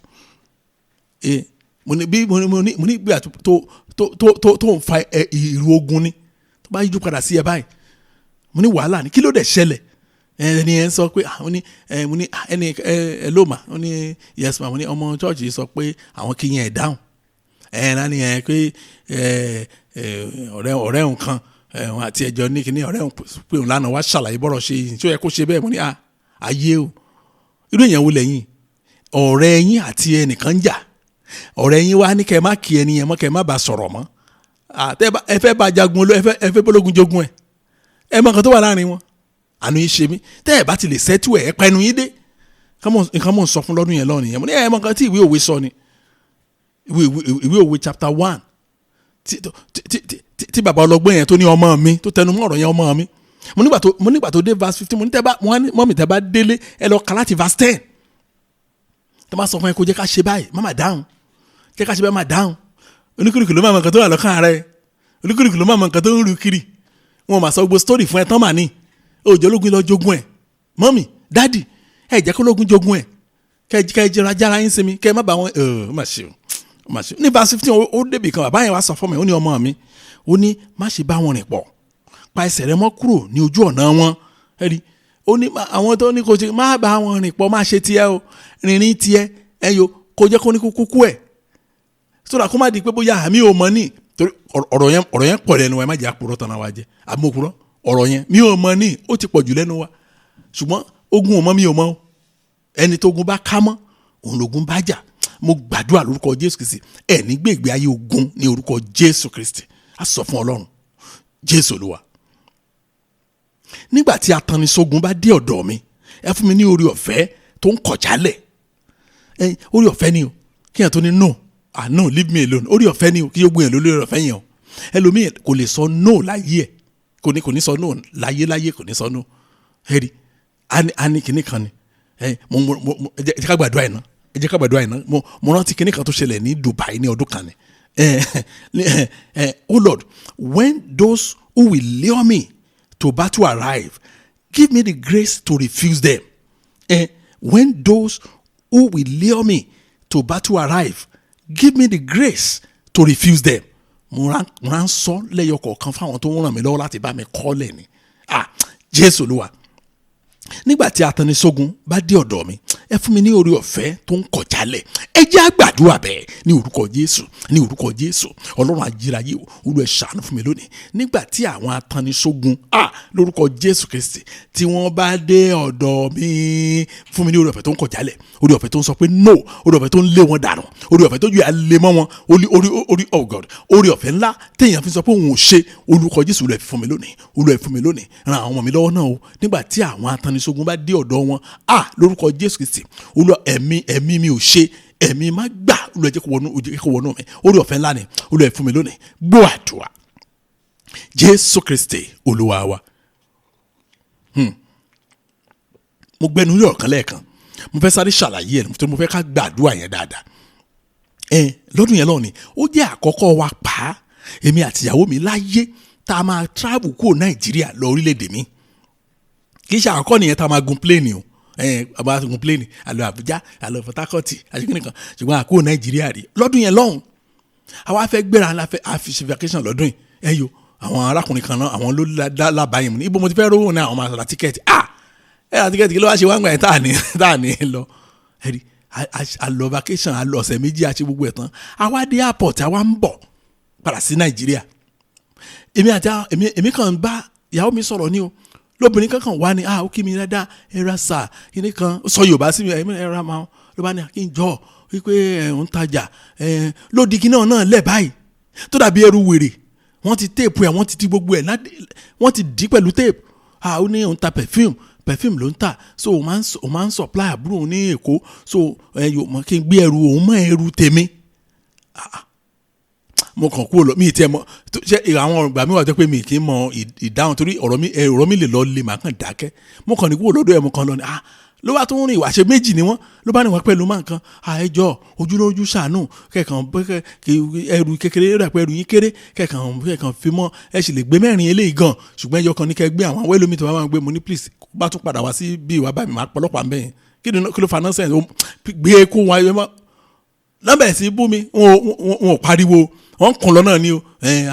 C: mo ní gbé tó ń fa ìrù ogun ni tó bá yíjú padà sí ẹ báyìí mo ní wàhálà ni kí ló dẹ̀ ṣẹlẹ̀ ẹni ẹ ń sọ pé mo ní ẹni ẹ ló mà mo ní yes ma mo ní ọmọ chọ́ọ̀chì sọ pé àwọn kì í yẹn dáhùn náà ni ẹ pé ọ̀rẹ́ òun kan àti ẹjọ́ ní kíní ọ̀rẹ́ òun pé òun lánàá wá ṣàlàyé bọ́rọ̀ ṣe yìí tí ó yẹ kó ṣe bẹ́ẹ̀ mo ní ayé o irú èèyàn wo lẹ́yìn ọ̀rẹ́ yín àti ẹnìkan ń jà ọ̀rẹ́ yín wá ní kẹ́ ẹ má kí ẹni yẹn mọ́ kẹ́ ẹ má bá sọ̀rọ̀ mọ́ ẹ fẹ́ bá jagun ẹ fẹ́ bólógun jogun ẹ mọ nǹkan tó wà láàrin wọn àánú yín ṣe mí tẹ́ ẹ bá ti lè sẹ́tù ẹ pa ẹnu yín dé nǹkan mọ̀ ń sọ fún lọ́dún yẹn lọ́rùn yẹn mo ní ẹ mọ nǹkan tí ìwé òwe sọ ni ìwé òwe chapter 1 tí bàbá ọlọ́gbọ́n yẹn tó ní ọmọ mi tó tẹnu mọ́ ọ̀rọ̀ yẹn ọmọ mi mo nígbà tó dé verse 15 mo ní mọ́mì tẹ́ bá délé ẹ lọ kà láti verse 10 tó bá sọ fún ẹ kó jẹ́ ká ṣe báyìí má má dáhùn jẹ́ ká ṣe báyìí má dáhùn oníkùrìkù ló máa mọ nǹkan tó wà lọ́kàn rẹ oníkùrìkù ló máa mọ nǹkan tó ń rú kiri wọn máa sọ gbogbo story fún ẹ tán mà ní òjò ológun lọ jogun ẹ mọ́mì dádì ẹ jẹ́ kó lógun jogun ẹ kẹ́ ẹ jẹra jára yín sinmi kẹ́ ẹ má bá wọn má ṣe ní verse 15 ó débì kan bàbá yẹn wá sọ fún mi ó ní ọmọ mi ó ní má ṣe bá wọn rìn pọ̀ pa ẹsẹ̀ rẹ mọ́ kúrò ní ojú ọ̀nà wọn ẹ rí ó ní àwọn tó ní kò ṣe má bá wọn rìn pọ̀ má ṣe tiẹ̀ o rìnrìn tiẹ̀ ẹ yo kò jẹ́ kó ní kúkú ẹ̀ sódà kó má di pé bóyá àmì ò mọ̀ ní torí ọ̀rọ̀ yẹn pọ̀ lẹ́nu wa ẹ má jẹ́ àpòrọ̀ tán náà wá jẹ́ àmọ́kúrọ̀ ọ̀rọ̀ yẹn mi ò mọ̀ ní ó ti pọ̀ jù lẹ́nu wa ṣùgbọ́n ogun ò mọ̀ mi ò mọ̀ o ẹni tó ogun bá ká mọ́ òun lógun bá jà mo gbàdúrà lórúkọ Jésù Kristi ẹ ní gbègbè ayé ogun ní orúkọ Jésù Kristi a sọ fún Ọlọ́run Jésù Olúwa nígbà tí ataniṣógun bá dé ọ̀dọ̀ mi ẹ fún mi ní orí ọ̀fẹ́ tó ń kọjálẹ̀ orí ọ̀fẹ́ ni o kí ẹ̀ tó ní no no leave me alone orí ọ̀fẹ́ ni o kí yóò gbìyànjú lórí ọ̀fẹ́ yẹn o ẹlòmíì kò lè sọ no láyé ẹ̀ kò ní sọ no láyé kò ní sọ no ẹ̀rí a ní kinní kan ni ẹ jẹ́ ká gbàdúrà iná mo rántí kinní kan tó ṣẹlẹ̀ ní Dubai ní ọdún kan ni oh Lord when those who will lure me to battle arrive give me the grace to refuse them when those who will lure me to battle arrive give me the grace to refuse them mo rán sọ lẹ́yọ kọ̀ọ̀kan fáwọn tó ń ràn mí lọ́wọ́ láti bá mi kọ́lẹ̀ ni Jésù Olúwa nígbà tí ataniṣógun bá dé ọ̀dọ̀ mi ẹ fún mi ní orí ọ̀fẹ́ tó ń kọjálẹ̀ ẹ jẹ́ àgbàdúrà bẹ́ẹ̀ ní orúkọ Jésù Ọlọ́run ajíráyé Olúwa ẹ ṣàánú fún mi lónìí nígbà tí àwọn ataniṣógun lórúkọ Jésù Kristi tí wọ́n bá dé ọ̀dọ̀ mi fún mi ní orí ọ̀fẹ́ tó ń kọjálẹ̀ orí ọ̀fẹ́ tó ń sọ pé no orí ọ̀fẹ́ tó ń lé wọn dànù orí ọ̀fẹ́ tó ju àlè mọ́ wọn orí ọ̀fẹ́ ńlá téèyàn fi sọ pé òun ò ṣe orúkọ Jésù Olúwa ẹ fún mi lónìí ràn àwọn ọmọ mi lọ́wọ́ náà o nígbà tí àwọn ataniṣógun bá dé ọ̀dọ̀ wọn lórúkọ Jésù Kristi Olúwa ẹ̀mí mi ò ṣe ẹ̀mí má gbà Olúwa jẹ́ kó wọnú mi orí ọ̀fẹ́ ńlá ni Olúwa ẹ fún mi lónìí gbọ́ àdúrà Jésù Kristi Olúwa wa mo gbẹnu ní ọ̀kan lẹ́ẹ̀kan mo fẹ́ sáré ṣàlàyé ẹ̀ tó mo fẹ́ ká gbàdúrà yẹn dáadáa lọ́dún yẹn lọ́ọ̀ni ó jẹ́ àkọ́kọ́ wa pa èmi àtìyàwó mi láyé tá a máa travel kúrò Nàìjíríà lọ orílẹ̀-èdè mi kì í ṣe àkọ́kọ́ nìyẹn tá a máa gun plane o àbá gun plane àlọ Àbújá àlọ Port Harcourt àṣekínì kan ṣùgbọ́n àkúrò Nàìjíríà rí lọ́dún yẹn lọ́hùn àwa fẹ́ gbéra àfi vacation lọ́dún yìí àwọn arákùnrin kan náà àwọn ló lábàáyé mu ní ibo mo ti fẹ́ rówó náà àwọn máa ra tíkẹ́ẹ̀tì ra tíkẹ́ẹ̀tì kí ló wá ṣe wá ń gbà yẹn tá à ní lọ ẹ̀rí àlọ vacation àlọ ọ̀sẹ̀ méjì àti gbogbo ẹ̀ tán àwa dé airport àwa ń bọ̀ padà sí Nàìjíríà èmi kàn bá ìyàwó mi sọ̀rọ̀ ní o lóbìnrin kankan wá ní ó kí mi dáadáa ẹ̀rọ sà kíní kan sọ Yorùbá sí mi ẹ̀rọ máa ló bá ní kí n jọ wípé ń tajà lódì kí náà lẹ̀ báyìí tó dàbí ẹrù wèrè wọ́n ti téèpù ẹ̀ wọ́n ti ti gbogbo ẹ̀ wọ́n ti dì pẹ̀lú téèpù ó ní òun ta perfume ló ń tà so òun máa ń supply àbúrò ní Èkó so kí n gbé ẹrù òun mọ́ ẹrù tèmi mo kàn kúrò lọ mi tiẹ̀ mọ̀ ṣé àwọn ọgbà mi wà tó pé mi kì í mọ ìdáhùn torí ọ̀rọ̀ mi lè lọ lè máa kàn dákẹ́ mo kàn ní kúrò lọ́dọ̀ ẹ̀ mo kàn lọ ní ló bá tún rìn ìwà ṣe méjì ni wọ́n ló bá ní wọn pẹ̀lú máa nǹkan ẹjọ́ ojúlójú ṣàánú kẹ̀kàn ẹrù kékeré rẹ̀ pé ẹrù yín kéré kẹ̀kàn fi mọ́ ẹ sì lè gbé mẹ́rin eléyìí gan ṣùgbọ́n ẹjọ́ kan ní kẹ́ gbé àwọn ẹlòmíì tó bá máa gbé mo ní please bá tún padà wá sí bí ìwà bá mi máa pọlọ́pàá ń bẹ̀yẹn kí ló fa nonsense gbé kó wọn ayé mọ́ lọ́bẹ̀ sí bú mi wọn ò pariwo wọ́n kùn lọ náà ni o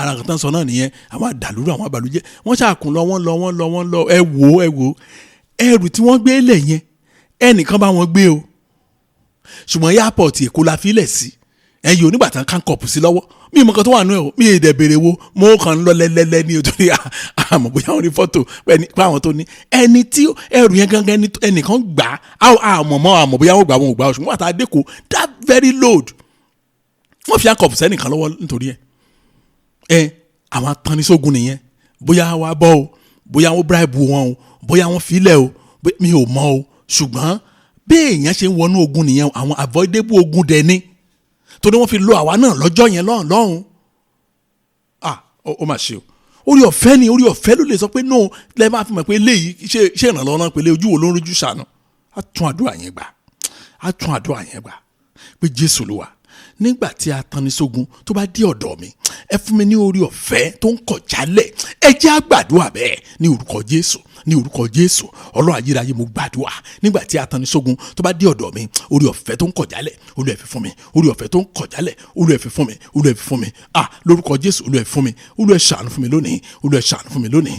C: ara kan tán sọ náà nìyẹn àwọn àdàlúrú àwọn àbàlújẹ́ wọ́n ṣàkùn lọ wọ́n lọ ẹ wò ẹrù tí wọ́n gbé lẹ̀ yẹn ẹnìkan bá wọn gbé o ṣùgbọ́n airport Èkó la fi lẹ̀ sí ẹ̀yìn onígbà tán kánkọ̀pù sí lọ́wọ́ mi ì mọ̀ kan tó wà nù ẹ̀ o mi ì dẹ̀ béèrè wo mo kàn ń lọ lẹ́lẹ́lẹ́ ní ojú rí àmọ́ bóyá wọ́n rí fọ́tò pé àwọn tó ní ẹni tí ẹrù yẹn gangan ẹnìkan gbà á àmọ́ bóyá wọ́n gbà wọn ò gbà ṣùgbọ́n àtà dẹ́kọ̀ that very load wọ́n fi àkọ́pù sẹ́nìkan lọ́wọ́ nítorí ẹ̀ àwọn atanisógun nìyẹn bóyá wọ́n bọ́ o bóyá wọ́n bribe wọn o bóyá wọ́n filẹ̀ o mi ò mọ̀ o ṣùgbọ́n bí èèyàn ṣe ń wọnú ogun nìyẹn àwọn avoidable ogun dẹ̀ ni torí wọ́n fi lo àwa náà lọ́jọ́ yẹn lọ́hùn ó mà ṣe o orí ọ̀fẹ́ ló lè sọ pé no lẹ́ẹ̀ máa fi mọ̀ pé eléyìí ṣe ìrànlọ́wọ́ náà pẹ̀lú ojú wo ló ń rojú ṣàánú á tún àdúrà yẹn gbà pé Jésù ló wà nígbà tí a tan ní sógun tó bá dé ọ̀dọ̀ mi ẹ fún mi ní orí ọ̀fẹ́ tó ń kọ̀ jálẹ̀ ẹ jẹ́ á gbàdúrà bẹ́ẹ̀ ní orúkọ Jésù Ọlọ́run ayérayé mo gbàdúrà nígbà tí a tan ní sógun tó bá dé ọ̀dọ̀ mi orí ọ̀fẹ́ tó ń kọ̀ jálẹ̀ Olúwa fi fún mi orí ọ̀fẹ́ tó ń kọ̀ jálẹ̀ Olúwa fi fún mi lórúkọ Jésù Olúwa fún mi Olúwa ṣàánú fún mi lónìí Olúwa ṣàánú fún mi lónìí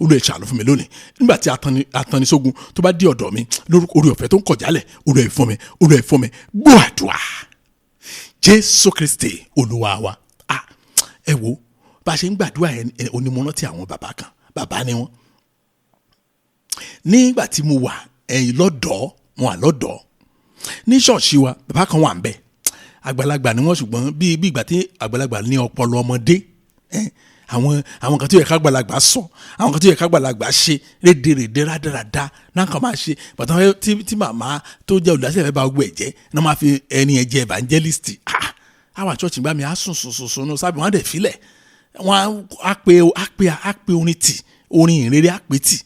C: Olúwa ṣàánú fún mi lónìí nígbà tí a tan ní sógun tó bá dé ọ̀dọ̀ mi orí ọ̀fẹ́ tó ń kọ̀ jálẹ̀ Olúwa fi fún mi gbọ́ àdúrà Jésù Kristi Olúwa wa ẹ wo bá a ṣe ń gbàdúrà yẹn onímọ̀nà tí àwọn bàbá ni wọ́n nígbà tí mo wà lọ́dọ̀ ní ṣọ́ọ̀ṣì wa bàbá kan wà ń bẹ̀ àgbàlagbà ni wọ́n ṣùgbọ́n bí ìgbà tí àgbàlagbà ní ọpọlọ ọmọdé àwọn kan tó yẹ ká àgbàlagbà sọ àwọn kan tó yẹ ká àgbàlagbà ṣe rédèrèdè rádaràda náà kàn máa ṣe bàtà tí màmá tó jẹ́ olùdásílẹ̀ fẹ́ bá gbọ́ ẹ̀jẹ̀ náà máa fi ẹni ẹ̀jẹ̀ evangelist àwọn àchọ́ọ̀chì gbá mi á sùn sábẹ́ wọn á dẹ̀ filẹ̀ wọn á pe orin tì orin ìrere á pe tì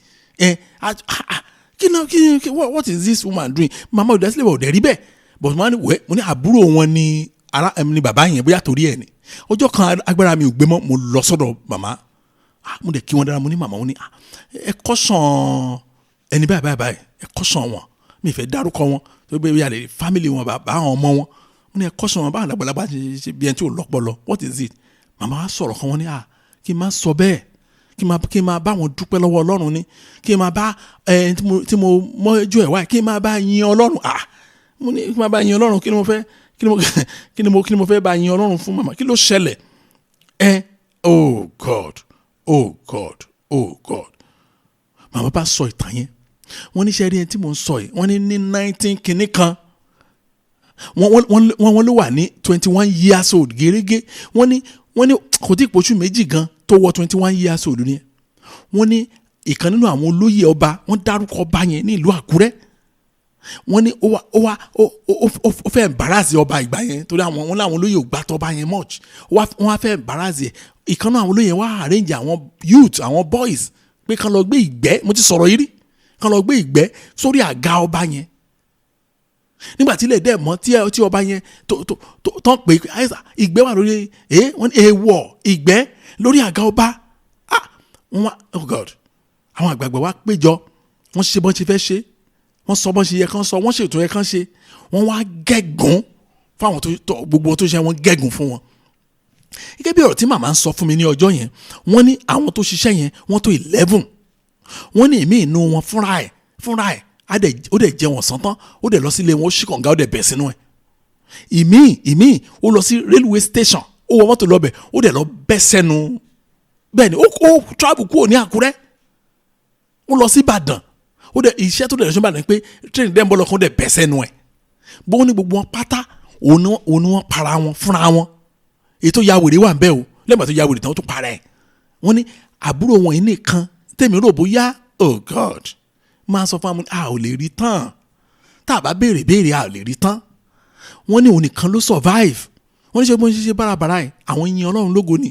C: what is this woman doing màmá olùdásílẹ̀ wọ̀ dẹ̀ rí bẹ́ẹ̀ but mo ní àbúrò wọn ni bàbá yẹn bóyá torí ẹ̀ ni ọjọ́ kan agbára mi ò gbé mọ́ mo lọ sọ́dọ̀ màmá mo dẹ̀ kí wọn dára mo ní màmá wọn ní ẹ kọ́sàn ẹni báyìí ẹ kọ́sàn wọn mi ì fẹ́ dárúkọ wọn tó gbé yàrá family wọn bàbá àwọn ọmọ wọn mo ní ẹ kọ́sàn wọn báwọn àgbàlagbà ṣe bí ẹni tí ò lọ́pọlọ what is it màmá wa sọ̀rọ̀ kan wọn ní kí n má sọ bẹ́ẹ̀ kí n máa bá wọn dúpẹ́ lọ́wọ́ Ọlọ́run ní kí n máa bá tí mo mọ́jú ẹ̀ wáyé kí n máa bá yin Ọlọ́run mo ní kí n máa bá yin Ọlọ́run kí ni mo fẹ́ bá yin Ọlọ́run fún màmá kí ló ṣẹlẹ̀ oh God màmá bá sọ ìtàn yẹn wọ́n ní sẹ́rí ẹni tí mò ń sọ yìí wọ́n ní 19 kìíní kan wọ́n ló wà ní 21 years old gẹ́gẹ́ wọ́n ní kò tí ì pọ̀ṣù méjì gan tó wọ 21 years old ni wọ́n ní ìkan nínú àwọn olóyè ọba wọ́n dárúkọ ọba yẹn ní ìlú Àkúrẹ́ wọ́n ní ó fẹ́ embarrass ọba ìgbà yẹn torí wọn láwọn olóyè ò gbà tọba yẹn much wọ́n wá fẹ́ embarrass ẹ̀ ìkan náà àwọn olóyè wá arrange àwọn youth àwọn boys pé kán lọ gbé ìgbẹ́ mo ti sọ̀rọ̀ yìí rí kán lọ gbé ìgbẹ́ sórí àga ọba yẹn nígbà tí ilẹ̀ dẹ̀ mọ́ tí ọba yẹn tán pé ìgbẹ́ wà lórí wọ́n ní èèwọ̀ ìgbẹ́ lórí àga ọba oh God àwọn àgbààgbà wa péjọ wọ́n ṣe bọ́n ṣe fẹ́ ṣe wọ́n sọ bọ́n ṣe yẹ kán sọ wọ́n ṣètò yẹ kán ṣe wọ́n wá gẹ́gùn fáwọn gbogbo tó ṣe wọ́n gẹ́gùn fún wọn. gẹ́gẹ́ bí ọ̀rọ̀ tí màmá ń sọ fún mi ní ọjọ́ yẹn wọ́n ní àwọn tó ṣiṣẹ́ yẹn wọ́n tó 11 wọ́n ní ìmí inú wọn fúnra ẹ̀ ó dẹ̀ jẹ wọn sán tán ó dẹ̀ lọ sí ilé wọn ó ṣí kànga ó dẹ̀ bẹ̀ sínú ẹ̀ ìmí ó lọ sí railway station ó wọ mọ́tò lọ́bẹ̀ ó dẹ̀ lọ bẹ́ sẹ́nu bẹ́ẹ̀ ni ó travel kúrò ní Àkúrẹ́ ó lọ sí Ìbàdàn ó dẹ̀ iṣẹ́ tó dẹ̀ lọ́sọ́ Ìbàdàn pé train dẹ̀ ń bọ́ lọ́kàn ó dẹ̀ bẹ́ sẹ́nu ẹ̀ bó ní gbogbo wọn pátá òun ni wọ́n para wọn fúnra wọn èyí tó ya wèrè wà ń bẹ́ o lẹ́gbàá tó ya wèrè tán ó tún para ẹ̀ wọ́n ní àbúrò wọn yìí nìkan tèmi rò bóyá oh God máa sọ fún àwọn a ò lè rí tán tá a bá béèrè a ò lè rí tán wọ́n ní òun nìkan ló survive wọ́n ní ṣe bó ń ṣiṣẹ́ bárabàrá ẹ̀ àwọn yin Ọlọ́run lógo ni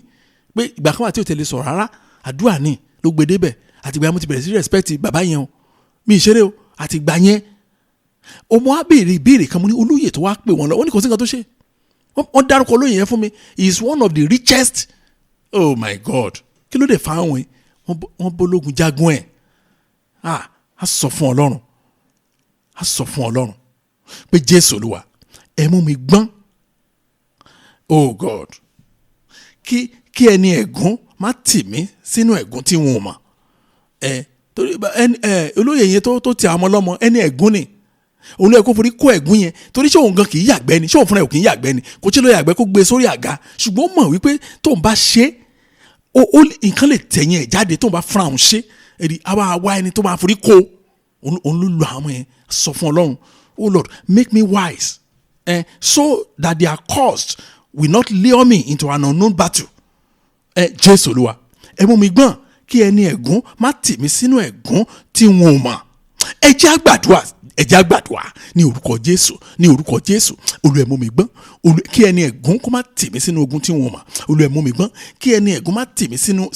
C: pé ìgbà kan wà tí ò tẹ̀lé sọ̀rọ̀ rárá àdúrà ni ló gbé débẹ̀ àti ìgbà mo ti bẹ̀rẹ̀ sí respect bàbá yẹn o mi ìṣeré o àti ìgbà yẹn ọmọ á béèrè ìbéèrè kan, mo ní olóyè tó wá pè wọ́n lọ, ó ní kò sí nǹkan tó ṣe, wọ́n dárúkọ olóyè yẹn fún mi, he is one of the richest. Oh my God, kí ló dé fáwọn yìí, wọ́n bólógun jagun ẹ̀. A sọ fún Ọlọ́run pé Jésù Olúwa ẹ mú mi gbọ́n. Oh God, kí ẹni ẹ̀gún má tì mí sínú ẹ̀gún tí wọn ò mọ̀. Torí olóyè yẹn tó ti àwọn ọlọ́mọ, ẹni ẹ̀gún ni òun lè kó forí kó ẹ̀gún yẹn, torí ṣé òun gan kì í yàgbẹ́ ni, ṣé òun fúnra ẹ̀ kì í yàgbẹ́ ni, kò tí ló yàgbẹ́ kó gbé sórí àga, ṣùgbọ́n ó mọ̀ wípé tóun bá ṣe nǹkan lè tẹ̀yìn ẹ̀ jáde, tóun bá fúnra òun ṣe àwa ẹni tó máa forí kó òun ló lo àwọn yẹn. Sọ fún Ọlọ́run, oh Lord, make me wise, so that their cost will not lure me into an unknown battle. Jésù Olúwa ẹ mú mi gbọ́n, kí ẹni ẹ̀gún má tì mí sínú ẹ̀gún tí wọn ò mọ̀. Ẹ jẹ́ á gbàdúrà ní orúkọ Jésù, ní orúkọ Jésù. Olúwa ẹ mú mi gbọ́n, kí ẹni ẹ̀gún kó má tì mí sínú ogun tí wọn ò mọ̀. Olúwa ẹ mú mi gbọ́n, kí ẹni ẹ̀gún má tì mí sínú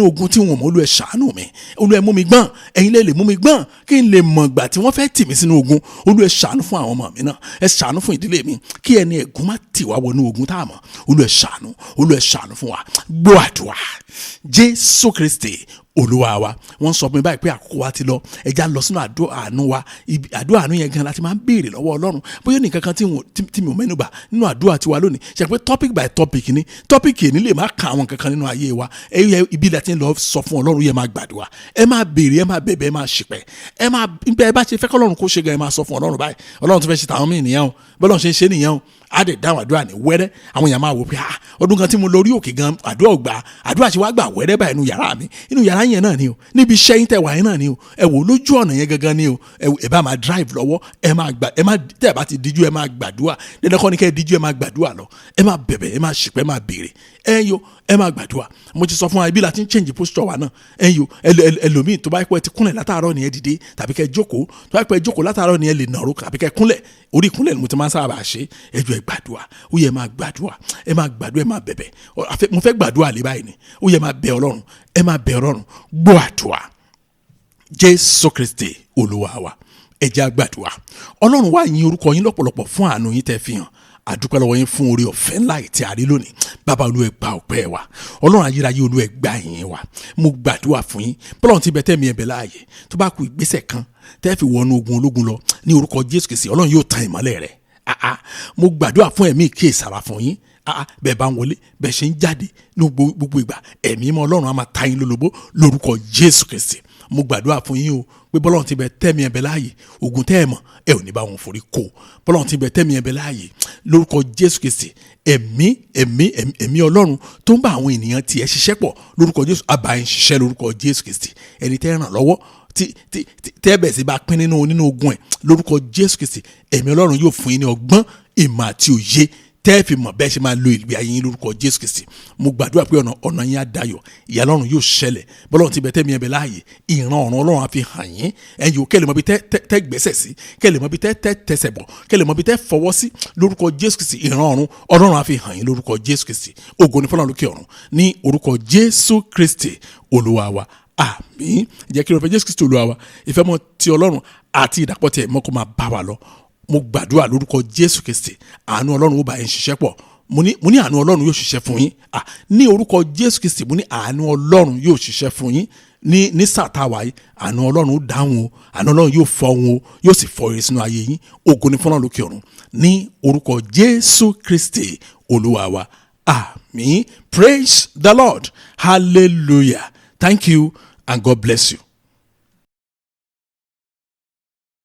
C: ogun tí wọn ò mọ̀. Olúwa ẹ ṣàánú mi, Olúwa ẹ mú mi gbọ́n, ẹ̀yin lè mú mi gbọ́n, kí n lè mọ̀ ìgbà tí wọ́n fẹ́ tì mí sínú ogun. Olúwa ẹ ṣàánú fún àwọn ọmọ mi náà, ẹ ṣàánú fún ìdílé mi, kí ẹni ẹ̀gún má tì wá wọnú ogun tá a mọ̀. Olúwa ẹ ṣàánú fún wa. Gbọ́ àdúrà Jésù Kristi Olúwa wa. Wọ́n sọ fún mi báyìí pé àkókò wa ti lọ, ẹja lọ sínú àdúrà àánú wa. Àdúrà àánú yẹn gan láti máa ń béèrè lọ́wọ́ Ọlọ́run bóyá nìkan kan tí mi ò mẹ́nubà nínú àdúrà tiwa lónìí. Ṣe pé topic by topic ni, topic yìí lè má ka àwọn kankan nínú ayé wa. Ibi láti lọ sọ fún Ọlọ́run yẹn máa gbàdúrà, ẹ máa béèrè, ẹ máa bẹ̀bẹ̀, ẹ máa ṣìpẹ̀, ẹ bá ṣe fẹ́ kọ́ Ọlọ́run kó ṣe gan, ẹ máa sọ fún Ọlọ́run báyìí. Ọlọ́run tó fẹ́ ṣe tàwọn míì nìyẹn o, bọ́lọ́run ṣe ń ṣe nìyẹn o. Á dẹ̀ dáhùn àdúrà ní wẹ́rẹ́, àwọn èèyàn máa wò pé ọdún kan tí mo lọ orí òkè gan àdúrà ọgbà, àdúrà ṣe wá gbà wẹ́rẹ́ báyìí inú yàrá yẹn náà ni o, níbi iṣẹ́ yín tẹ̀ wá yẹn náà ni o, ẹ wò lójú ọ̀nà yẹn gangan ni o, ẹ bá máa drive lọ́wọ́, tẹ́ ẹ bá ti díjú ẹ máa gbàdúrà, dandan kọ́ ni kẹ́ ẹ díjú ẹ máa gbàdúrà lọ, ẹ máa bẹ̀bẹ̀, ẹ máa ṣìpẹ̀, ẹ máa béèrè, ẹ máa gbàdúrà. Mo ti sọ fún wa ibi láti ń change posture wa náà. Ẹlòmíì tó bá pẹ́ ti kúnlẹ̀ látàárọ̀ ni ẹ dìde, tàbí kẹ́ jókòó, tó bá pẹ́ jókòó látàárọ̀ ni ẹ lè nàró, tàbí kẹ́ kúnlẹ̀. Orí ìkúnlẹ̀ ni mo ti máa ń sábà ṣe. Ẹ jọ̀ọ́ ẹ gbàdúrà, ó yẹ máa gbàdúrà, ẹ máa bẹ̀bẹ̀. Mo fẹ́ gbàdúrà lé báyìí ni, ó yẹ máa bẹ̀ Ọlọ́run, ẹ máa bẹ̀ Ọlọ́run. Gbọ́ àdúrà Jésù Kristi Olúwa wa. Ẹ jẹ́ á gbàdúrà. Ọlọ́run wá yìn orúkọ yín lọ́pọ̀lọpọ̀ fún àánú yín tẹ́ fi hàn. Àdúpẹ́ lọ́wọ́ yín fún oore ọ̀fẹ́ ńlá tí a rí lónìí. Bàbá Olúwa ẹ gba ọpẹ́ wa, Ọlọ́run ayérayé Olúwa ẹ gba ìyìn wa. Mo gbàdúrà fún yín, bọ́lọ́run ti bẹ tẹ́mi ẹ̀bẹ̀ láàyè, tó bá kù ìgbésẹ̀ kan tẹ́ fi wọnú ogun ológun lọ, ní orúkọ Jésù Kristi Ọlọ́run yóò tan ìmọ́lẹ̀ rẹ̀. Mo gbàdúrà fún ẹ̀mí ìkíyèsára fún yín. Bẹ́ẹ̀ bá ń wọlé, bẹ́ẹ̀ ṣe ń jáde ní gbogbo ìgbà, ẹ̀mí mọ́ Ọlọ́run á máa ta yín lólobó lórúkọ Jésù Kristi. Mo gbàdúrà fún yín o pé bọ́lọ́run ti bẹ tẹ́mi ẹ̀bẹ̀ láàyè, ogun tẹ́ ẹ mọ̀ ẹ ò ní bá wọn forí kó. Bọ́lọ́run ti bẹ tẹ́mi ẹ̀bẹ̀ láàyè lórúkọ Jésù Kristi. Ẹ̀mí Ọlọ́run tó ń bá àwọn ènìyàn tiẹ̀ ṣiṣẹ́ pọ̀ lórúkọ Jésù, á bá yín ṣiṣẹ́ lórúkọ Jésù Kristi. Ẹni tẹ́ ràn lọ́wọ́ tẹ́bẹ̀ sí bá pín nínú ogun ẹ̀ lórúkọ Jésù Kristi. Ẹ̀mí Ọlọ́run yóò fún yín ní ọgbọ́n, ìmọ̀ àti òye tẹ́ fi mọ̀ bẹ́ẹ̀ ṣe máa lo ìgbé ayé yín lórúkọ Jésù Kristi. Mo gbàdúrà pé ọ̀nà yín á dayọ̀, ìyà Ọlọ́run yóò ṣẹlẹ̀. Bọ́lọ́run ti bẹ tẹ́mi ẹ̀bẹ̀ láàyè, ìran ọ̀run Ọlọ́run á fi hàn yín. Ẹ̀yin ò kẹ́lẹ̀ mọ́ bí tẹ́ gbẹ́sẹ̀ sí, kẹ́lẹ̀ mọ́ bí tẹ́ tẹsẹ̀ bọ̀, kẹ́lẹ̀ mọ́ bí tẹ́ fọwọ́ sí lórúkọ Jésù Kristi. Ìran ọ̀run Ọlọ́run á fi hàn yín lórúkọ Jésù Kristi. Ògo ni fún Ọlọ́run lókè ọ̀run, ní orúkọ Jésù Kristi Olúwa wa. Àmín. Jẹ́ kí ìrọ̀fẹ́ Jésù Kristi Olúwa wa, ìfẹ́ mọ́ ti Ọlọ́run àti ìdàpọ̀ tẹ̀ mọ́ kó máa bá wa lọ. Mo gbàdúrà lórúkọ Jésù Kristi, àánú Ọlọ́run ó bá yín ṣiṣẹ́ pọ̀. Mo ní àánú Ọlọ́run yóò ṣiṣẹ́ fún yín. Ní orúkọ Jésù Kristi, mo ní àánú Ọlọ́run yóò ṣiṣẹ́ fún yín. Ní sàtàwá yìí, àánú Ọlọ́run ó dáhùn o, àánú Ọlọ́run yóò fọ́ wọn o, yóò sì fọ́ ire sínú ayé yín. Ògo ni fún Ọlọ́run lókè ọ̀run, ní orúkọ Jésù Kristi Olúwa wa. Àmín. Praise the Lord. Hallelujah. Thank you and God bless you.